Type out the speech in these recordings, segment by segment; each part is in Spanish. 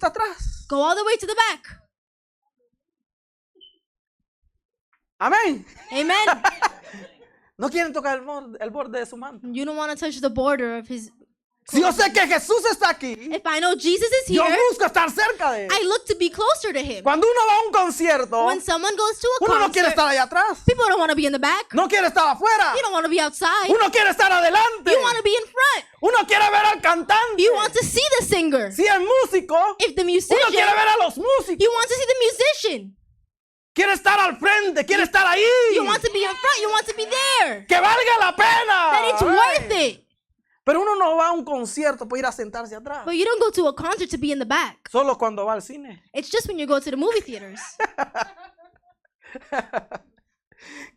hasta atrás. Go all the way to the back. Amén. Amen. No quieren tocar el borde de su manto. You don't want to touch the border of his. Si yo sé que Jesús está aquí, If I know Jesus is yo here, busco estar cerca de él. I look to be closer to him. Cuando uno va a un concierto, When someone goes to a uno no quiere concert, estar allá atrás. people don't want to be in the back. No quiere estar afuera. You don't want to be outside. Uno quiere estar adelante. You want to be in front. Uno quiere ver al cantante. You want to see the singer. Si es músico, If the uno musician, quiere ver a los músicos. you want to see the musician. Quiere estar al frente, quiere estar ahí. You want to be in front. You want to be there. Que valga la pena. That it's worth it. Pero uno no va a un concierto para ir a sentarse atrás. But you don't go to a concert to be in the back. Solo cuando va al cine. It's just when you go to the movie theaters.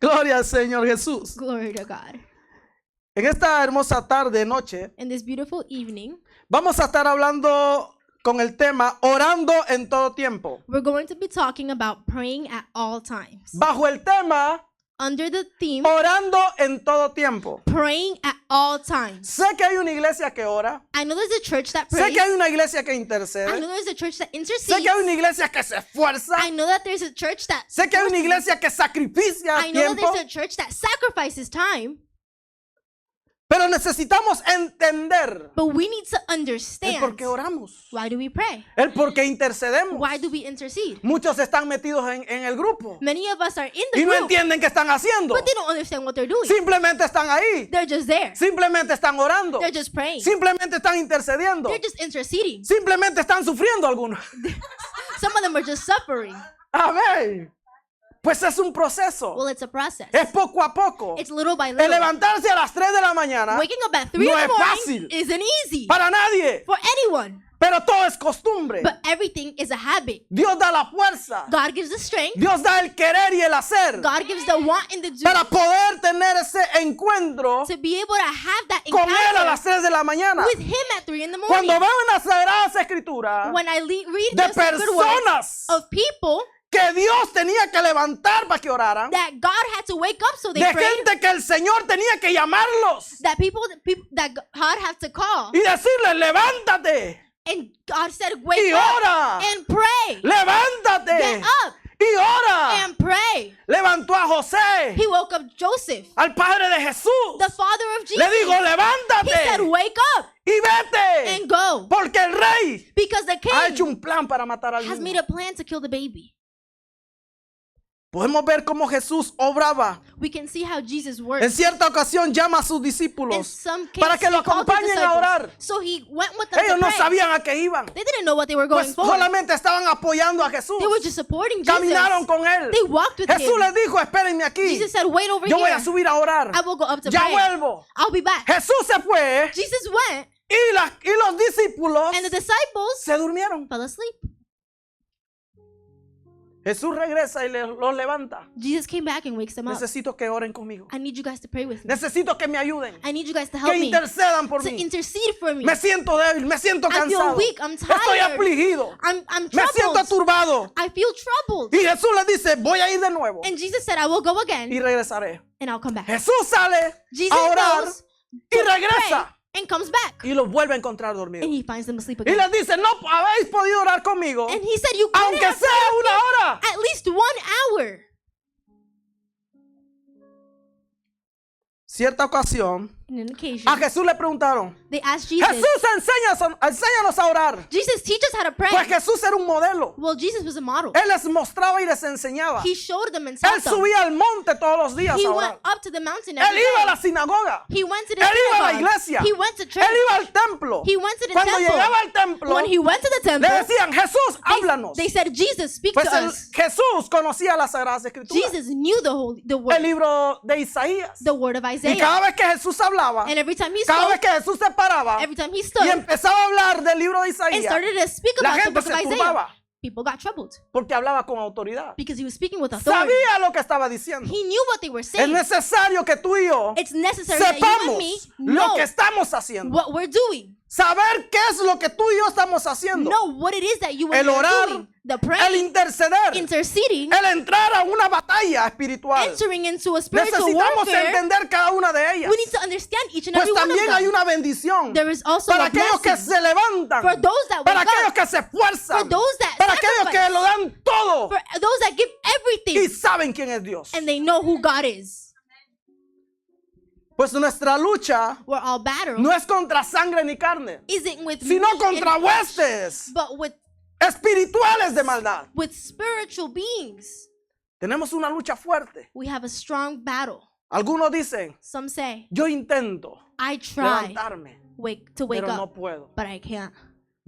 Gloria al Señor Jesús. Glory to God. En esta hermosa tarde, noche, In this beautiful evening, vamos a estar hablando con el tema orando en todo tiempo. we're going to be talking about praying at all times. Bajo el tema Under the theme, orando en todo tiempo. praying at all times. Sé que hay una iglesia que ora. I know there's a church that Sé prays. que hay una iglesia que I know intercede. there's a church that Sé intercedes. que hay una iglesia que se esfuerza. I know that there's a church that Sé que hay una iglesia que sacrifica I know that tiempo. there's a church that sacrifices time, Pero necesitamos entender but we need to el understand por qué oramos. why do we pray? El por qué intercedemos. Why do we intercede? Muchos están metidos en el grupo Many of us are in the y no group, entienden qué están haciendo. but they don't understand what they're doing. Simplemente están ahí. They're just there. Simplemente están orando. They're just praying. Simplemente están intercediendo. They're just interceding. Simplemente están sufriendo algunos. Some of them are just suffering. Amén. Pues es un proceso. Well, it's a process. Es poco a poco. It's little by El little. levantarse a las 3 de la mañana Waking up at 3 no in the es morning fácil isn't easy para nadie. for anyone, Pero todo es costumbre. but everything is a habit. Dios da la fuerza. God gives the strength. Dios da el querer y el hacer God gives the want and the do para poder tener ese encuentro to be able to have that con Él a encounter las 3 de la mañana. with Him at 3 in the morning. Cuando veo en las Sagradas Escrituras When I read de the sacred words personas of people que Dios tenía que levantar para que oraran, that God had to wake up so they de prayed, gente que el Señor tenía que llamarlos that people that God had to call, y decirles, levántate and God said, y wake up ora, and pray. levántate Get up y ora. and pray. Levantó a José, He woke up Joseph, al padre de Jesús. the father of Jesus. Le dijo, He said, levántate wake up y vete, and go, porque el rey because the ha hecho king un plan para matar al has niño. made a plan to kill the baby. Podemos ver cómo Jesús obraba. We can see how Jesus En works. cierta ocasión llama a sus In discípulos some para cases, que lo he called his acompañen a orar. disciples. So he went with them Ellos to no pray. sabían a qué iban. They didn't know what they were going Pues for. solamente estaban apoyando a Jesús. They were just supporting Caminaron Jesus. con él. They walked with Jesús him. les dijo, espérenme aquí. Jesus said, wait over Yo voy a here. subir a orar. I will go up to Ya pray. vuelvo. I'll be back. Jesús se fue Jesus went, y los discípulos and the disciples se durmieron. fell asleep. Jesús regresa y los levanta. Jesus came back and wakes them up. Necesito que oren conmigo. I need you guys to pray with me. Necesito que me ayuden. I need you guys to help Que me, intercedan por to mí. intercede for me. Me siento débil, me siento I feel cansado. weak, I'm Estoy tired. afligido. I'm Me siento troubled. turbado. I feel troubled. Y Jesús le dice, voy a ir de nuevo And Jesus said, I will go again y regresaré. and I'll come back. Jesús sale Jesus a orar goes y to regresa pray and comes back. y los vuelve a encontrar dormidos. And he finds them asleep Y again. les dice, no habéis podido orar conmigo, And he said, you couldn't aunque have sea prayed una hora. at least 1 hour. Cierta ocasión, In an occasion, a Jesús le preguntaron, they asked Jesus, Jesús, enséñanos a orar. Jesus, teach us how to pray. Pues Jesús era un modelo. Well, Jesus was a model. Él les mostraba y les enseñaba. He showed them and Él taught them. subía al monte todos los días He a went orar. up to the mountain Él every iba a day. la sinagoga. He went to the Él iba a la synagogue. iglesia. He went to Él church. iba al templo. He went to the Cuando temple. llegaba al templo, When he went to the le temple, decían, Jesús, háblanos. they said, Jesus, speak Pues to us. Jesús conocía las Sagradas Escrituras. Jesus knew the El word, libro de Isaías. the word of Y Isaiah. cada vez que Jesús hablaba, And every time he cada vez spoke, que Jesús se paraba every time he y stood empezaba a hablar del libro de and Isaías, started to speak la about the gente book se of Isaiah, turbaba people got troubled porque hablaba con autoridad. because he was speaking with authority. Sabía lo que estaba diciendo. He knew what they were Es saying. necesario que tú y yo It's necessary that you and sepamos me lo know que estamos haciendo. what we're doing. Saber qué es lo que tú y yo estamos haciendo. Know what it is that you and El me are orar, doing. The El praying, interceder. interceding, El entrar a una batalla espiritual. entering into a spiritual Necesitamos warfare. entender cada una de ellas. We need to understand each and Pues every one of también hay them. una bendición There is also para a aquellos que blessing se levantan, for those that para wake aquellos up, que se esfuerzan, for those that para aquellos que sacrifice, lo dan todo for those that give y everything saben quién es Dios. and they know who God is. Pues nuestra lucha Where all battle no es contra sangre ni carne, isn't with sino meat and contra flesh, huestes but espirituales de maldad. with spiritual beings. Tenemos una lucha fuerte. We have a strong battle. Algunos dicen, Some say, yo intento I try levantarme, to wake pero no up, puedo. but I can't.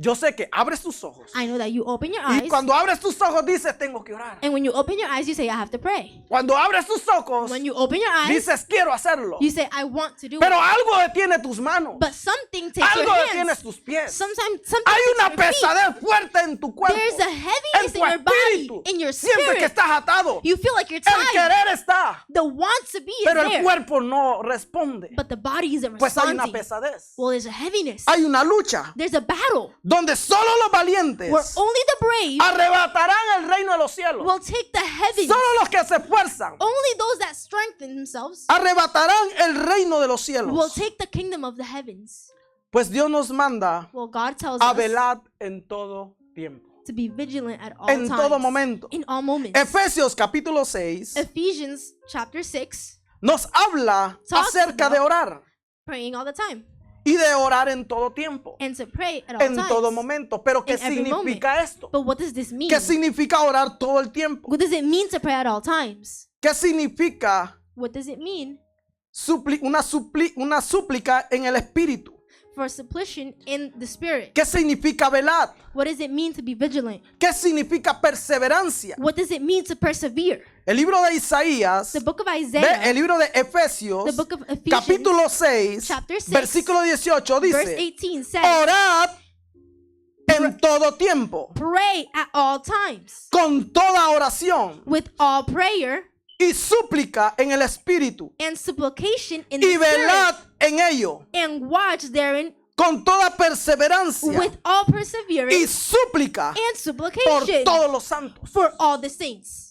Yo sé que abres tus ojos I know that you open your y eyes, cuando abres tus ojos dices, tengo que orar. and when you open your eyes, you say, I have to pray. Cuando abres tus ojos When you open your eyes, dices, quiero hacerlo. you say, I want to do Pero it. algo detiene tus manos. But something takes Algo your detiene hands. tus pies. Something Hay una takes your feet. pesadez fuerte en tu cuerpo. There's a En heaviness tu in your body, espíritu. in your Sientes que spirit. estás atado. You feel like you're El tied. querer está, The want to be is pero el there, cuerpo no responde. but the body isn't Pues hay una responding. pesadez. Well, there's a heaviness. Hay una lucha There's a battle donde solo los valientes where only the brave arrebatarán el reino de los cielos. will take the heavens. Solo los que se esfuerzan Only those that strengthen themselves arrebatarán el reino de los will cielos. take the kingdom of the heavens. Pues Dios nos manda Well, God tells a us velar en todo tiempo, to be vigilant at all en times. todo momento. In all moments. Efesios capítulo 6 Ephesians chapter 6, nos habla Talks acerca de orar praying all the time. y de orar en todo tiempo, And to pray at all en times. todo momento. Pero ¿qué In every significa esto? But what does this mean? ¿Qué significa orar todo el tiempo? What does it mean to pray at all times? ¿Qué significa What does it mean una súplica en el espíritu? for supplication in the spirit? ¿Qué significa velar? What does it mean to be vigilant? ¿Qué significa perseverancia? What does it mean to persevere? El libro de Isaías, The book of el Isaiah, libro de Efesios, the book of Ephesians, capítulo 6, chapter 6, versículo 18 verse dice, 18 says, orad en todo tiempo, pray at all times, con toda oración with all prayer y súplica en el espíritu, and supplication in the y spirit, velad en ello, and watch therein con toda perseverancia with all y perseverance súplica and por supplication todos los santos. for all the saints.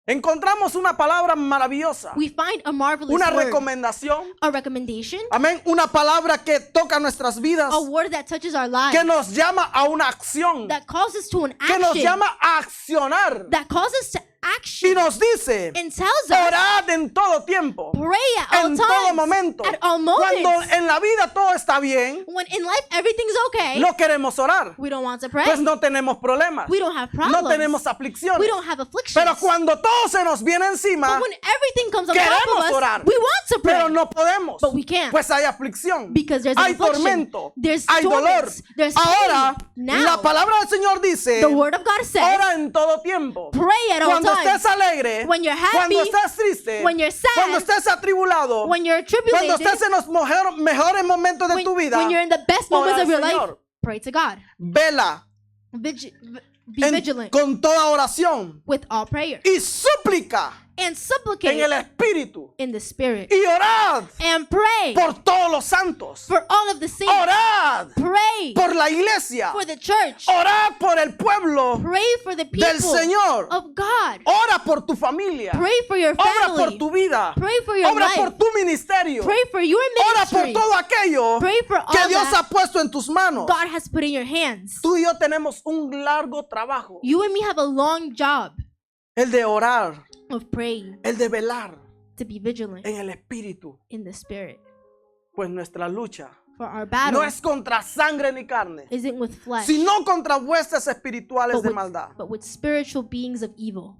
Encontramos una palabra maravillosa, We find a marvelous una word, recomendación, a recommendation, amén, una palabra que toca nuestras vidas, a word that touches our que lives, nos llama a una acción, that calls us to an que nos action, llama a accionar that calls us to y action, nos dice, and tells us, orad en todo tiempo, pray at all en todo times, momento. at all Cuando moments. en la vida todo está bien, When in life everything's okay, no queremos orar, we don't want to pray. pues no tenemos problemas, We don't have no problems. tenemos aflicciones. We don't have afflictions. Pero cuando todo se nos viene encima, But when everything comes on top queremos of us, orar, we want to pray. pero no podemos, But we can't. pues hay aflicción, Because there's an hay affliction. tormento, There's hay dolor. torments. There's Ahora, pain. Now, la palabra del Señor dice, the word of God says, ora en todo tiempo. pray at all Cuando times. estés alegre, When you're happy, cuando estés triste, when you're sad, cuando estés atribulado, when you're cuando tribulated, estés en los mejores momentos de tu vida, when you're in the best moments ora of your al life, Señor. pray to God. Vela Be vigilant con toda oración with all prayer y súplica and en supplicate el espíritu in the spirit y orad and pray por todos los santos. for all of the saints. Orad Pray por la iglesia. for the church. Orad por el pueblo Pray for the people del Señor. of God. Ora por tu familia. Pray for your Obra por family. tu vida. Pray for your Obra life. por tu ministerio. Pray for your Ora por ministry. todo aquello Pray for que all Dios that ha puesto en tus manos. God has put in your hands. Tú y yo tenemos un largo trabajo. You and me have a long job El de orar, of praying, el de velar to be vigilant en el espíritu. in the spirit. Pues nuestra lucha For our battle no es contra sangre ni carne, isn't with flesh, sino contra huestes espirituales but de with, maldad. but with spiritual beings of evil.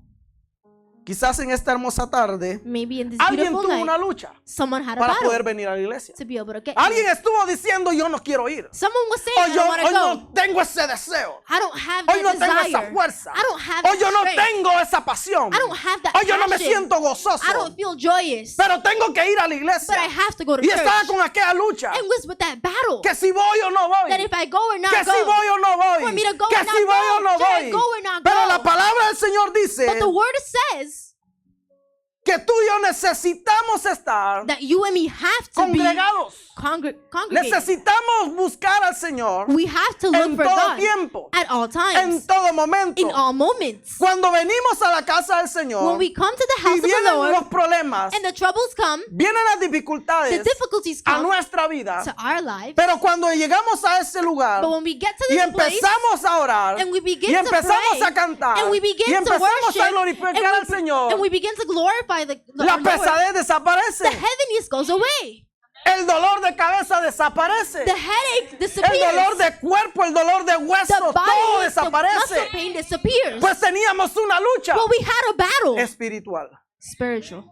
Quizás en esta hermosa tarde Maybe in this alguien beautiful tuvo night, una lucha someone had a para battle poder venir a la iglesia. to be able to get Alguien here. estuvo diciendo yo no quiero ir. Someone was saying, Hoy I yo don't want to hoy go. no tengo ese deseo. I don't have Hoy that no tengo esa desire. fuerza. I don't have Hoy that yo no strength. tengo esa pasión. I don't have that Hoy yo no me passion. siento gozoso. I don't feel joyous. Pero tengo que ir a la iglesia. But I have to go to Y church. estaba con aquella lucha. And was with that battle. Que si voy o no voy. That if I go or not Que go. si voy o no voy. For me to go Que or not si voy o go. no Should I voy. go or not Pero go? la palabra del Señor dice But the word says que que tú y yo necesitamos estar that you and me have to be congregados. congregated. Necesitamos buscar al Señor We have to look en for todo God tiempo, at all en times, todo momento. in all moments. Cuando venimos a la casa del When Señor we come to the y house of the vienen Lord los problemas, and the troubles come, vienen las the dificultades difficulties a come nuestra vida, to our lives. pero cuando llegamos a ese lugar But when we get to y this place empezamos a orar and we begin y to empezamos pray a cantar and we y begin to empezamos worship a glorificar al and Señor, we begin to glorify the la our Lord, pesadez desaparece, the heaviness goes away. el dolor de cabeza desaparece, The headache el disappears. dolor de cuerpo, el dolor de The huesos, todo body, the muscle desaparece. pain disappears. Pues teníamos una lucha Well, we had a battle. espiritual. Spiritual.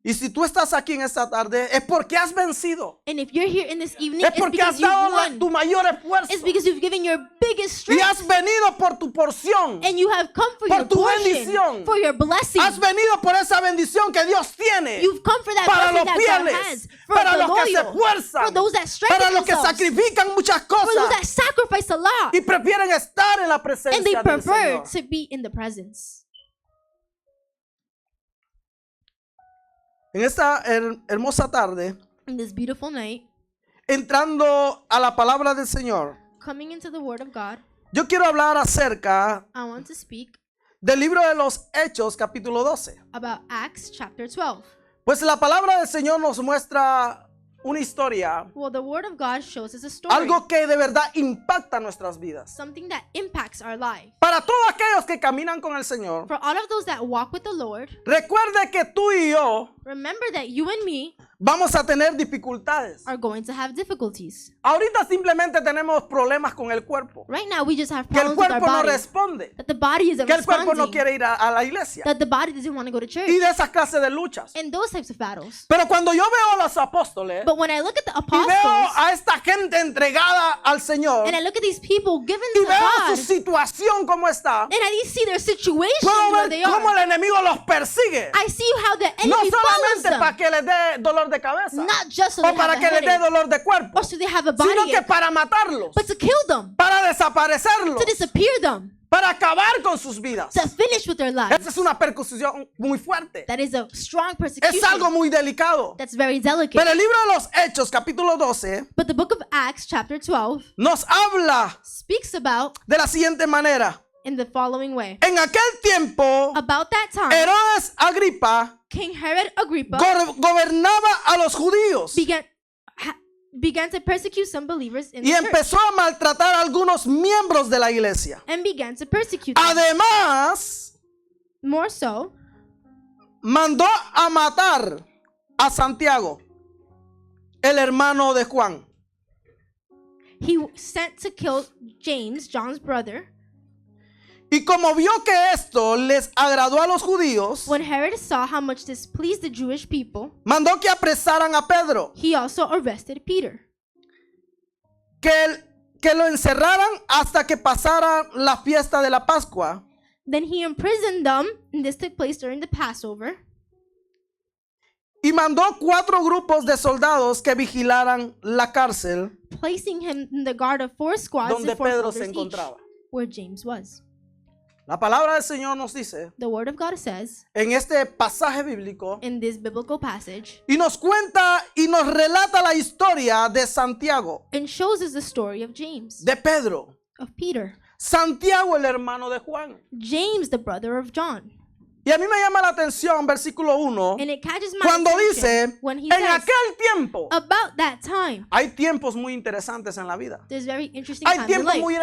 Y si tú estás aquí en esta tarde, es porque has vencido. And if you're here in this evening, Es it's porque because has you've dado won. tu mayor esfuerzo. It's because you've given your biggest Y strength. has venido por tu porción. And you have come for Por your tu portion, bendición. for your blessing. Has venido por esa bendición que Dios tiene. You've come for that Para blessing los that God fieles, has. For para the los que se loyal. esfuerzan, For those that strengthen para los que themselves. sacrifican muchas For those cosas that sacrifice a lot. y prefieren estar en la And they presencia del prefer Señor. to be in the presence. En esta hermosa tarde, In this beautiful night, entrando a la palabra del Señor, coming into the Word of God, yo quiero hablar acerca I want to speak del libro de los Hechos, capítulo 12. about Acts chapter 12. Pues la palabra del Señor nos muestra una historia, Well, the Word of God shows us a story. algo que de verdad impacta nuestras vidas. Something that impacts our life. Para todos aquellos que caminan con el Señor, For all of those that walk with the Lord, recuerde que tú y yo remember that you and me vamos a tener dificultades. are going to have difficulties. Ahorita simplemente tenemos problemas con el cuerpo, Right now, we just have que el problems with our cuerpo no body. responde, That the body isn't que el cuerpo no responding. quiere ir a la iglesia That the body doesn't want to go to church. y de esas clases de luchas. And those types of battles. Pero cuando yo veo a los apóstoles But when I look at the y veo apostles a esta gente entregada al Señor and I look at these people given y to veo God, su situación como está, and I see their situation puedo where ver they cómo are, el enemigo los persigue. I see how the No enemy follows solamente para them. que les dé dolor de cabeza Not just so o they para have que a les dé headache, dolor de cuerpo, or so they have a body sino que ache, para matarlos, but to kill them, para desaparecerlos, to disappear them, para acabar con sus vidas. to finish with their lives. Esa es una percusión muy fuerte. That is a strong Es algo persecution. muy delicado. That's very delicate. Pero el libro de los Hechos, capítulo 12, But the book of Acts, chapter 12, nos habla speaks about de la siguiente manera. in the following way. En aquel tiempo, About that time, Herodes Agripa King Herod Agrippa gobernaba a los judíos began to persecute some believers in y the church empezó a maltratar a algunos miembros de la iglesia. and began to persecute them. Además, More so, mandó a matar a Santiago, el hermano de Juan. he sent to kill James, John's brother. Y como vio que esto les agradó a los judíos, When Herod saw how much this pleased the Jewish people, mandó que apresaran a Pedro, he also arrested Peter, que lo encerraran hasta que pasara la fiesta de la Pascua. then he imprisoned them, and this took place during the Passover, Y mandó 4 grupos de soldados que vigilaran la cárcel placing him in the guard of 4 squads donde and 4 Pedro se soldiers each, encontraba. where James was. La palabra del Señor nos dice The word of God says en este pasaje bíblico in this biblical passage y nos cuenta y nos relata la historia de Santiago, and shows us the story of James, de Pedro, of Peter, Santiago el hermano de Juan. James the brother of John. Y a mí me llama la atención versículo 1 And it catches my cuando attention dice when he en says aquel tiempo. about that time. Hay tiempos muy interesantes en la vida. There's very interesting Hay times in tiempos life. muy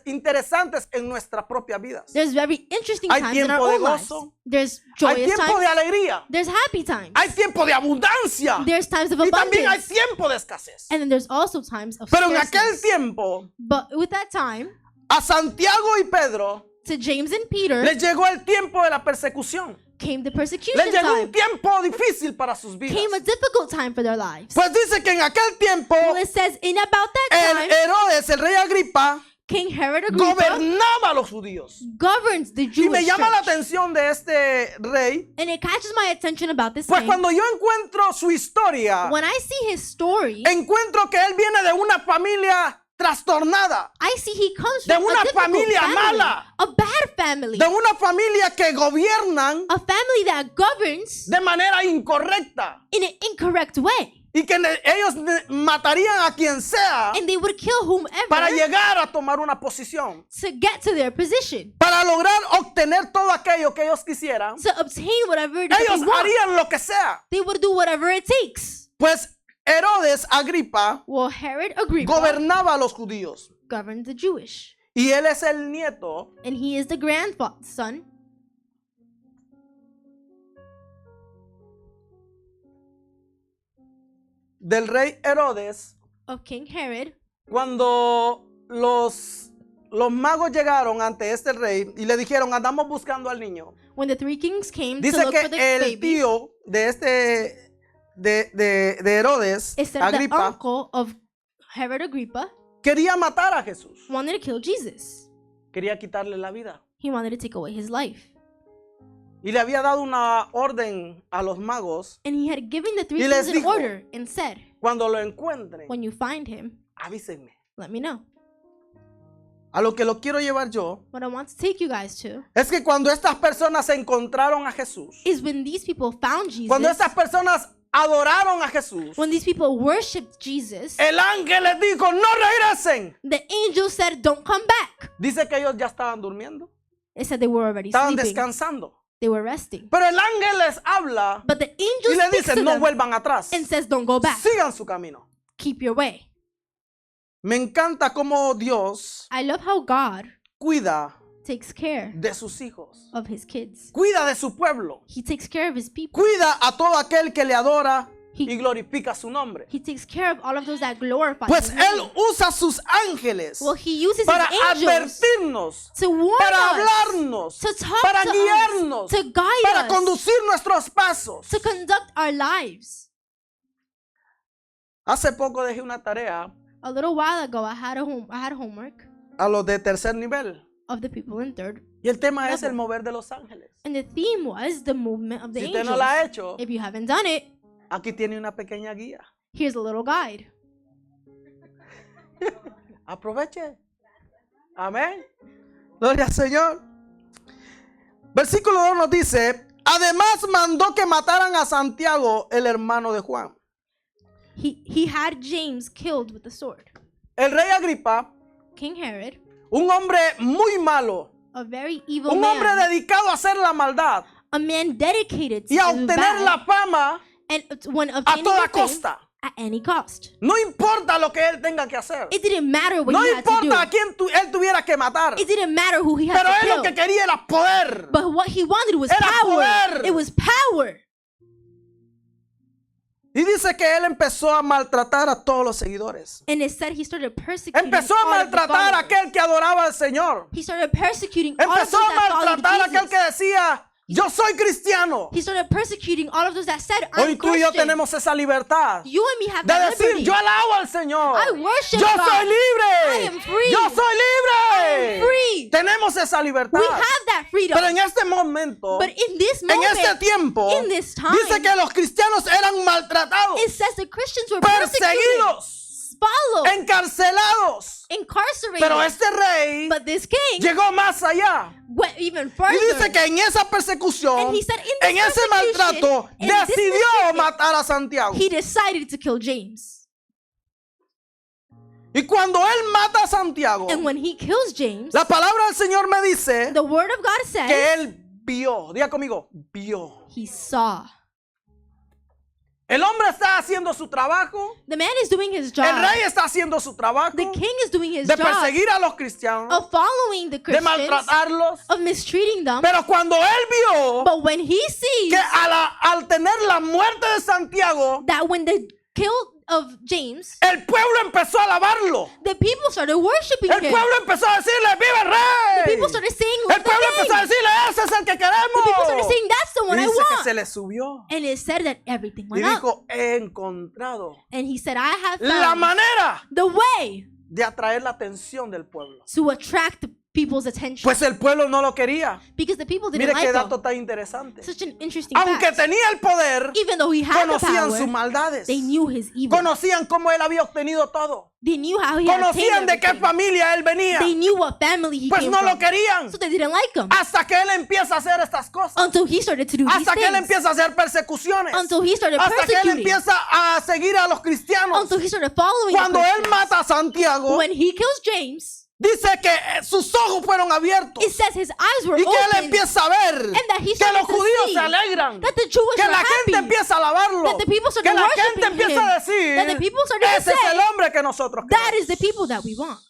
interesantes en nuestras propias vidas. There's very interesting Hay times in our tiempo de own lives. gozo. There's Hay joyous tiempo de times. alegría. There's happy times. Hay tiempo de abundancia. There's times of Y también hay abundance. tiempo de escasez. And then there's also times of Pero en aquel scarceness. tiempo, But with that time, a Santiago y Pedro to James and Peter les llegó el tiempo de la persecución. came the persecution Les llegó un time. tiempo difícil para sus vidas. Came a difficult time for their lives. Pues dice que en aquel tiempo, Well, it says in about that el time, Herodes, el rey Agripa, King Herod Agrippa gobernaba a los judíos. governs the Y Jewish me llama la church. atención de este rey, And it catches my attention about this pues king. cuando yo encuentro su historia, When I see his story, encuentro que él viene de una familia trastornada, I see he comes de from una a difficult familia family, mala, a bad family, de una familia que gobiernan a family that governs de manera incorrecta in an incorrect way. y que ellos matarían a quien sea And they would kill whomever para llegar a tomar una posición, to get to their position, para lograr obtener todo aquello que ellos quisieran. to obtain whatever it is that Ellos they want. harían lo que sea. They would do whatever it takes. Pues Herodes Agripa Well, Herod Agrippa gobernaba a los judíos governed the Jewish, y él es el nieto and he is the grandson del rey Herodes. of King Herod. Cuando los magos llegaron ante este rey y le dijeron, andamos buscando al niño. When the three kings came to Dice look for the que el baby, tío de de Herodes, it said the Agripa, uncle of Herod Agrippa quería matar a Jesús. wanted to kill Jesus. Quería quitarle la vida. He wanted to take away his life. Y le había dado una orden a los magos. And he had given the three Y les kings an dijo, order and said, Cuando lo encuentren, when you find him, avísenme. let me know. A lo que lo quiero llevar yo What I want to take you guys to es que cuando estas personas encontraron a Jesús, is when these people found Jesus, cuando estas personas adoraron a Jesús, when these people worshipped Jesus, el ángel les dijo, no regresen. the angel said, don't come back. Dice que ellos ya estaban durmiendo, It said they were already estaban sleeping. descansando. They were resting. Pero el ángel les habla But the angel y les speaks dice, to no them vuelvan atrás, and says, don't go back. sigan su camino. Keep your way. Me encanta cómo Dios I love how God cuida takes care de sus hijos, of his kids. cuida de su pueblo, He takes care of his people. cuida a todo aquel que le adora y He, glorifica su nombre. he takes care of all of those that glorify Pues his Él name. usa sus ángeles Well, he uses para his angels advertirnos, to warn para us, hablarnos, to talk para to guiarnos, us, to guide para us, conducir nuestros pasos. to conduct our lives. Hace poco dejé una tarea A little while ago, I had homework a los de tercer nivel of the people in third, y el tema es Level. el mover de los ángeles. and the theme was the movement of the Si usted angels. no la ha hecho, If you haven't done it, aquí tiene una pequeña guía. here's a little guide. Aproveche. Amén. Gloria al Señor. Versículo 2 nos dice, además mandó que mataran a Santiago, el hermano de Juan. He had James killed with the sword. El rey Agripa, King Herod, un hombre muy malo, a very evil un hombre man, dedicado a hacer la maldad a man dedicated to y a do obtener bad, la fama and when a obtaining toda the fame costa. at any cost. No importa lo que él tenga que hacer. It didn't matter what No he had to importa a do. quién él tuviera que matar. It didn't matter who he had Pero to él lo kill. que quería era poder. But what he wanted was Era power. poder. It was power. Y dice que él empezó a maltratar a todos los seguidores. And it said he started persecuting Empezó a all of the maltratar a followers. aquel que adoraba al Señor. He started persecuting all of Empezó those a that followed maltratar a aquel Jesus. que decía, yo soy cristiano. He started persecuting all of those that said, Hoy I'm tú y yo Christian. tenemos esa libertad You and me have de that decir, liberty. yo alabo al Señor. I worship Yo God. soy libre. I am free. Yo soy libre. I am free. Tenemos esa libertad. We have that freedom. Pero en este momento, But in this en moment, este tiempo, in this time, dice que los cristianos eran maltratados, it says the Christians were persecuted, perseguidos, followed, encarcelados. incarcerated. Pero este rey But this king llegó más allá. went even Y further. dice que en esa persecución, And he said, in this en ese persecution, maltrato, in this decidió mistreatment, matar a Santiago. he decided to kill James. Y cuando él mata a Santiago, And when he kills James, la palabra del Señor me dice the word of God que says él vio. Diga conmigo, vio. he saw. El hombre está haciendo su trabajo. The man is doing his job. El rey está haciendo su trabajo The king is doing his de job perseguir a los cristianos, of following the de Christians, maltratarlos. of mistreating them. Pero cuando él vio But when he sees que al tener la muerte de Santiago, that when the kill of James, el pueblo empezó a alabarlo. the people started worshiping El him. pueblo empezó a decirle, ¡viva el The rey! people started saying, El "Let the pueblo king." empezó a decirle, ese es el que The people started queremos. saying, that's the one Y I dice que want. se le subió. And it said that everything Y went up. dijo, he encontrado And he said, I have la found manera the way de atraer la atención del pueblo. to attract people's attention. Pues el pueblo no lo quería. Because the people didn't Mire qué like dato him. tan interesante. Such an interesting Aunque fact. tenía el poder, Even though he had the conocían power, sus maldades. they knew his evil. Conocían cómo él había obtenido todo. They knew how he had Conocían obtained de qué everything. familia él venía. They knew what family he Pues came no from. lo querían. So they didn't like him. Hasta que él empieza a hacer estas cosas. Until he started to do these Hasta que él things. empieza a hacer persecuciones. Until he started Hasta que él persecuting. empieza a seguir a los cristianos. Until he started following Cuando the él Christians. mata a Santiago, When he kills James, dice que sus ojos fueron abiertos. it says his eyes were Y que él open. empieza a ver And that he que started los to judíos see se alegran. that the Jewish Que were la gente happy. empieza a alabarlo. That the people started Que la gente worshiping empieza a him. decir, That the people started to ese es say, el hombre que nosotros that queremos. is the people that we want.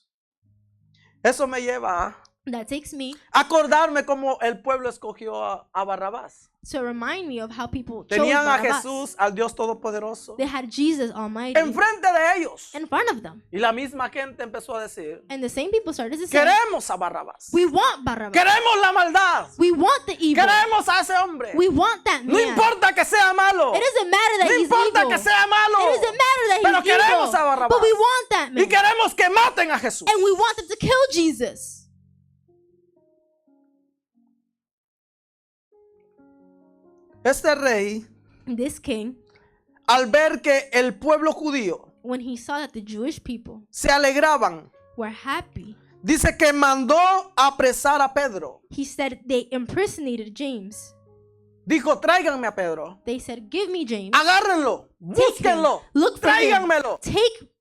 Eso me lleva That takes me a acordarme cómo el pueblo escogió a Barrabás. to remind me of how people chose Tenían a Barabbas. Jesús, al Dios Todopoderoso, They had Jesus Almighty enfrente de ellos. in front of them. Y la misma gente empezó a decir, And the same people started to say, queremos a Barrabás. we want Barabbas. Queremos la maldad. We want the evil. Queremos a ese hombre. We want that No man. importa que sea malo. It doesn't matter that No he's importa evil. que sea malo. It doesn't matter that Pero he's evil. queremos a Barrabás. But we want that man. Y queremos que maten a Jesús. And we want them to kill Jesus. Este rey, This king, al ver que el pueblo judío when he saw that the Jewish people se alegraban, were happy, dice que mandó apresar a Pedro. he said they impersonated James. Dijo, tráiganme a Pedro. They said, give me James. Agárrenlo. Take him. Búsquenlo. Look for him. Tráiganmelo.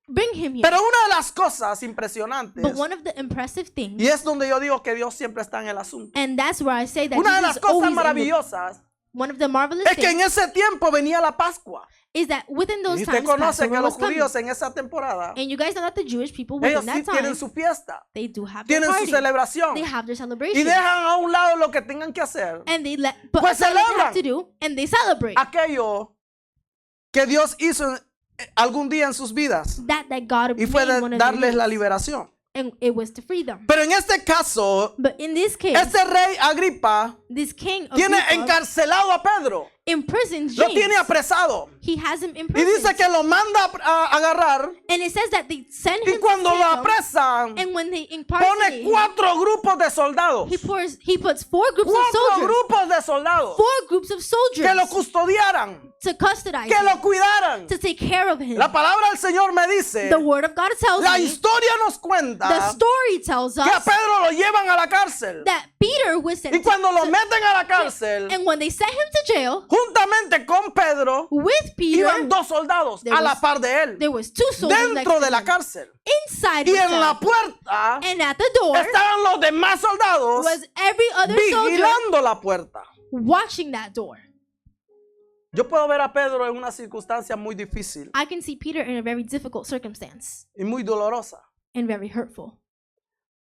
Bring him here. Pero una de las cosas impresionantes, But one of the impressive things, y es donde yo digo que Dios siempre está en el asunto. and that's where I say that Una de Jesus las is always cosas in the, maravillosas one of the marvelous es que en things ese tiempo venía la Pascua. is that within Y those usted times, conoce Passover que los was coming. judíos en esa temporada, And you guys know that the Jewish people ellos within sí that time, tienen su fiesta, they do have their tienen su party. celebración. They have their Y celebration. dejan a un lado lo que tengan que hacer. And they let put Pues aside what they have celebran. to do, and they celebrate Aquello que Dios hizo algún día en sus vidas. that God Y fue made de one of their darles la days. liberación. And it was to free them. Pero en este caso, But in this case, este rey Agripa this king tiene Agrippa encarcelado a Pedro. imprisons Lo James. tiene apresado. He has him Y imprisoned. dice que lo manda a agarrar. And it says that they send Y him cuando to lo jail, apresan, and when they pone incarcerate him, 4 grupos de soldados. he puts 4 groups of 4 soldiers, grupos de soldados 4 groups of soldiers que lo custodiaran, to custodize que him, lo cuidaran. to take care of him. La palabra del Señor me dice, The word of God tells la me, historia nos the cuenta story tells que a us Pedro lo llevan a la cárcel. that Peter was sent Y cuando lo to meten a la cárcel, and when they sent him to jail juntamente con Pedro, with Peter, iban 2 soldados There a la was- par de él, there was 2 soldiers next dentro to de la him, cárcel. inside Y the en cell. la puerta And at the door estaban los demás soldados was every other soldier vigilando la puerta. watching that door. Yo puedo ver a Pedro en una circunstancia muy difícil I can see Peter in a very difficult circumstance y muy dolorosa. and very hurtful.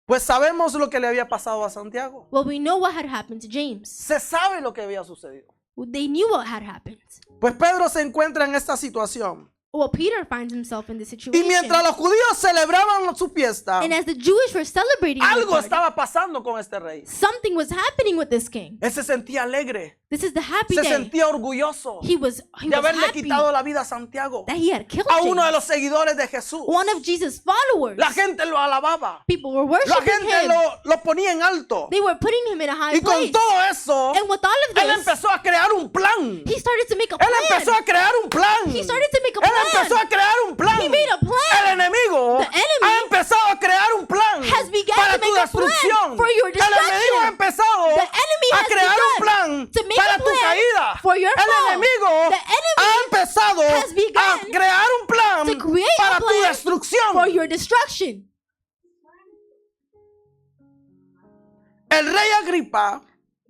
Pues sabemos lo que le había pasado a Santiago. Well, we know what had happened to James. Se sabe lo que había sucedido. They knew what had happened. Pues Pedro se encuentra en esta situación. Well, Peter finds himself in this Y situation. mientras los judíos celebraban su fiesta, And as the Jewish were celebrating their algo party, estaba pasando con este rey. something was happening with this king. Él se sentía alegre, This is the happy se day. sentía orgulloso He was de haberle happy quitado la vida a Santiago, that he had killed a uno de James, los seguidores de Jesús. one of Jesus' followers. La gente lo alababa, People were la worshiping gente him. lo ponía en alto. They were putting him in a high Y con place. todo eso, And with all of él this, empezó a crear un plan. he started to make a Él empezó plan. a crear un plan. He started to make a Él empezó plan. a crear un plan. He made a plan. El enemigo The enemy ha empezado a crear un plan has begun para to tu make a plan destrucción. for your El enemigo ha destruction. empezado The enemy a has crear un begun plan to make para a tu plan caída. for your El fall. enemigo The enemy ha empezado has begun a crear un plan to create para a tu plan destrucción. for your destruction. El rey Agripa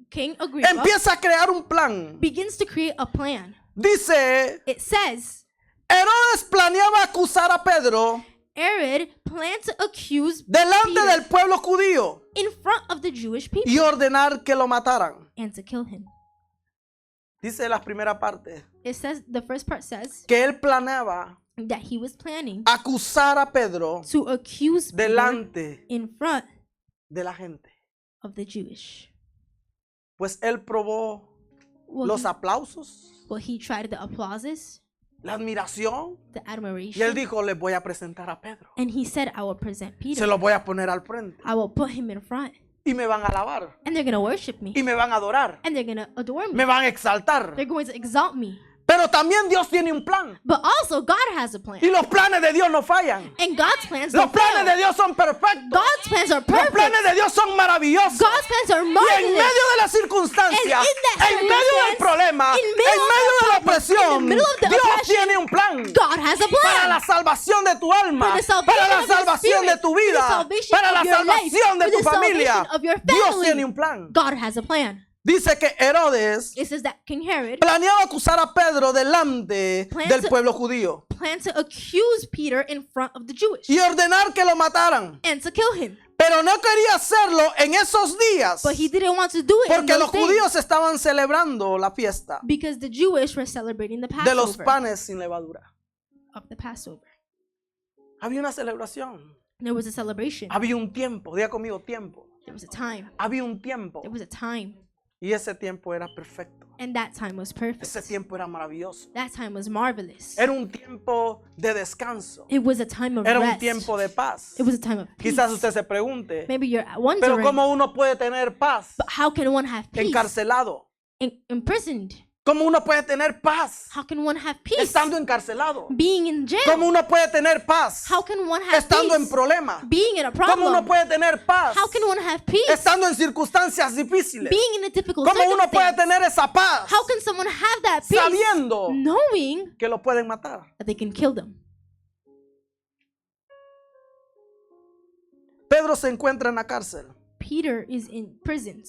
King Agrippa empieza a crear un plan. begins to create a plan. Dice, It says, Herodes planeaba acusar a Pedro Herod planned to accuse delante Peter del pueblo judío in front of the Jewish people y ordenar que lo mataran. and to kill him. Dice la primera parte It says, the first part says que él planeaba that he was planning acusar a Pedro to accuse Peter delante in front de la gente. of the Jewish. Pues él probó Well, los he, aplausos, well, he tried the applauses. la admiración. the Y él admiration. dijo, les voy a presentar a Pedro. And he said, I will present Se Peter. los voy a poner al frente. I will put him in front. Y me van a alabar. And they're going to worship me. Y me van a adorar. And they're going to adore me. Me van a exaltar. They're going to exalt me. Pero también Dios tiene un plan. But also, God has a plan. Y los planes de Dios no fallan. And God's plans Los don't planes de fail. Dios son perfectos. God's plans are Los perfect. planes de Dios son maravillosos. God's plans are Y en marvelous. medio de la circunstancia, And in that en medio del circumstance, problema, in en middle of medio de the la problem, opresión, in the middle of the Dios oppression, tiene un plan God has a para plan. la salvación de tu alma, For the salvation para la of your salvación de spirit, tu for the vida, salvation para of la your salvación life, de for tu the familia. salvation of your Dios family. tiene un plan. God has a plan. Dice que Herodes It says that King Herod planeaba acusar a Pedro delante Plans del to- pueblo judío planned to accuse Peter in front of the Jewish y ordenar que lo mataran. and to kill him. Pero no quería hacerlo en esos días But he didn't want to do it in porque los those days judíos estaban celebrando la fiesta because the Jewish were celebrating the de los Passover. panes sin levadura. Of the Passover. Había una celebración, There was a celebration. había un tiempo, diga conmigo tiempo, There was a time. había un tiempo There was a time. y ese tiempo era perfecto, And that time was perfect. ese tiempo era maravilloso, That time was marvelous. era un tiempo de descanso, It was a time of era un rest. tiempo de paz. It was a time of peace. Quizás usted se pregunte, Maybe you're pero wondering, ¿cómo uno puede tener paz but how can one have peace encarcelado? imprisoned? ¿Cómo uno puede tener paz How can one have peace estando encarcelado? being in jail? ¿Cómo uno puede tener paz How can one have estando en peace problemas? being in a ¿Cómo uno problem? puede tener paz How can one have peace estando en circunstancias difíciles? being in a difficult ¿Cómo uno puede circumstance? tener esa paz How can someone have that peace sabiendo knowing que lo pueden matar? that they can kill them? Pedro se encuentra en la cárcel Peter is imprisoned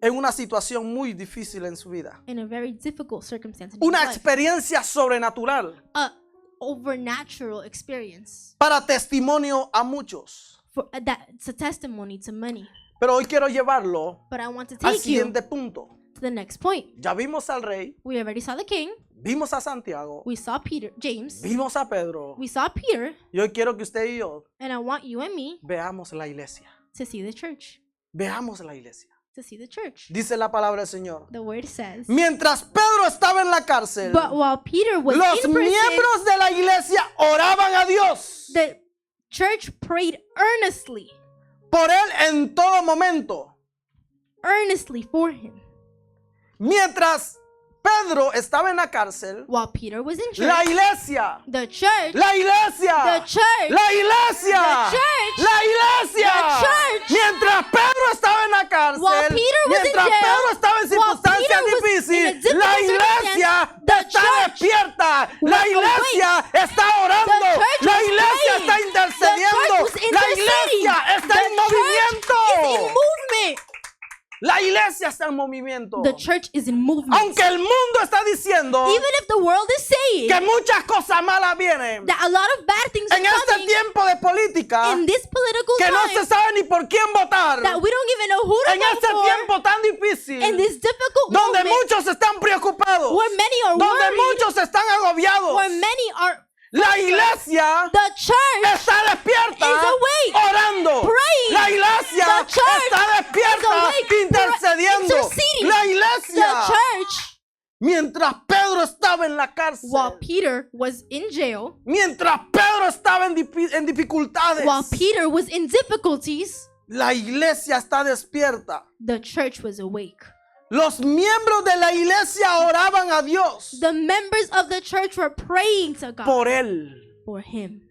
en una situación muy difícil en su vida. in a very difficult circumstance in his Una life. experiencia sobrenatural A overnatural experience. para testimonio a muchos. That's a testimony to many. Pero hoy quiero llevarlo But I want to al take you siguiente punto. to the next point. Ya vimos al rey, We already saw the king. vimos a Santiago, We saw Peter, James. vimos a Pedro. We saw Peter. Y hoy quiero que usted y yo And I want you and me veamos la iglesia. to see the church. Veamos la iglesia. To see the church. Dice la palabra del Señor. The word says. Mientras Pedro estaba en la cárcel, But while Peter was los in prison, miembros de la iglesia oraban a Dios the church prayed earnestly. por él en todo momento. Earnestly for him. Mientras Pedro estaba en la cárcel, While Peter was in la church. iglesia, The church. la iglesia, The church. la iglesia, The church. la iglesia. The church. Mientras Pedro estaba en la While cárcel, Peter was in mientras jail, Pedro estaba en while circunstancias Peter was in a difíciles, difficult la iglesia circumstance, the está church despierta, la was iglesia está orando, The church la was iglesia praying. está intercediendo, The church was la interceding. iglesia está The en church movimiento. is in movement. La iglesia está en movimiento. The church is in movement. Aunque el mundo está diciendo Even if the world is saying que muchas cosas malas vienen that a lot of bad things are en este coming tiempo de política, in this political que no time se sabe ni por quién votar, that we don't even know who to en vote este for, tiempo tan difícil, in this difficult donde moment muchos están preocupados, where many are donde worried, muchos están agobiados, where many are, la iglesia the church está despierta is awake, orando. praying. La iglesia The church está despierta is awake, intercediendo. interceding. La the iglesia, church, mientras Pedro estaba en la cárcel, while Peter was in jail, mientras Pedro estaba en dificultades, while Peter was in difficulties, la iglesia está despierta. the church was awake. Los miembros de la iglesia oraban a Dios The members of the church were praying to God por él, for him,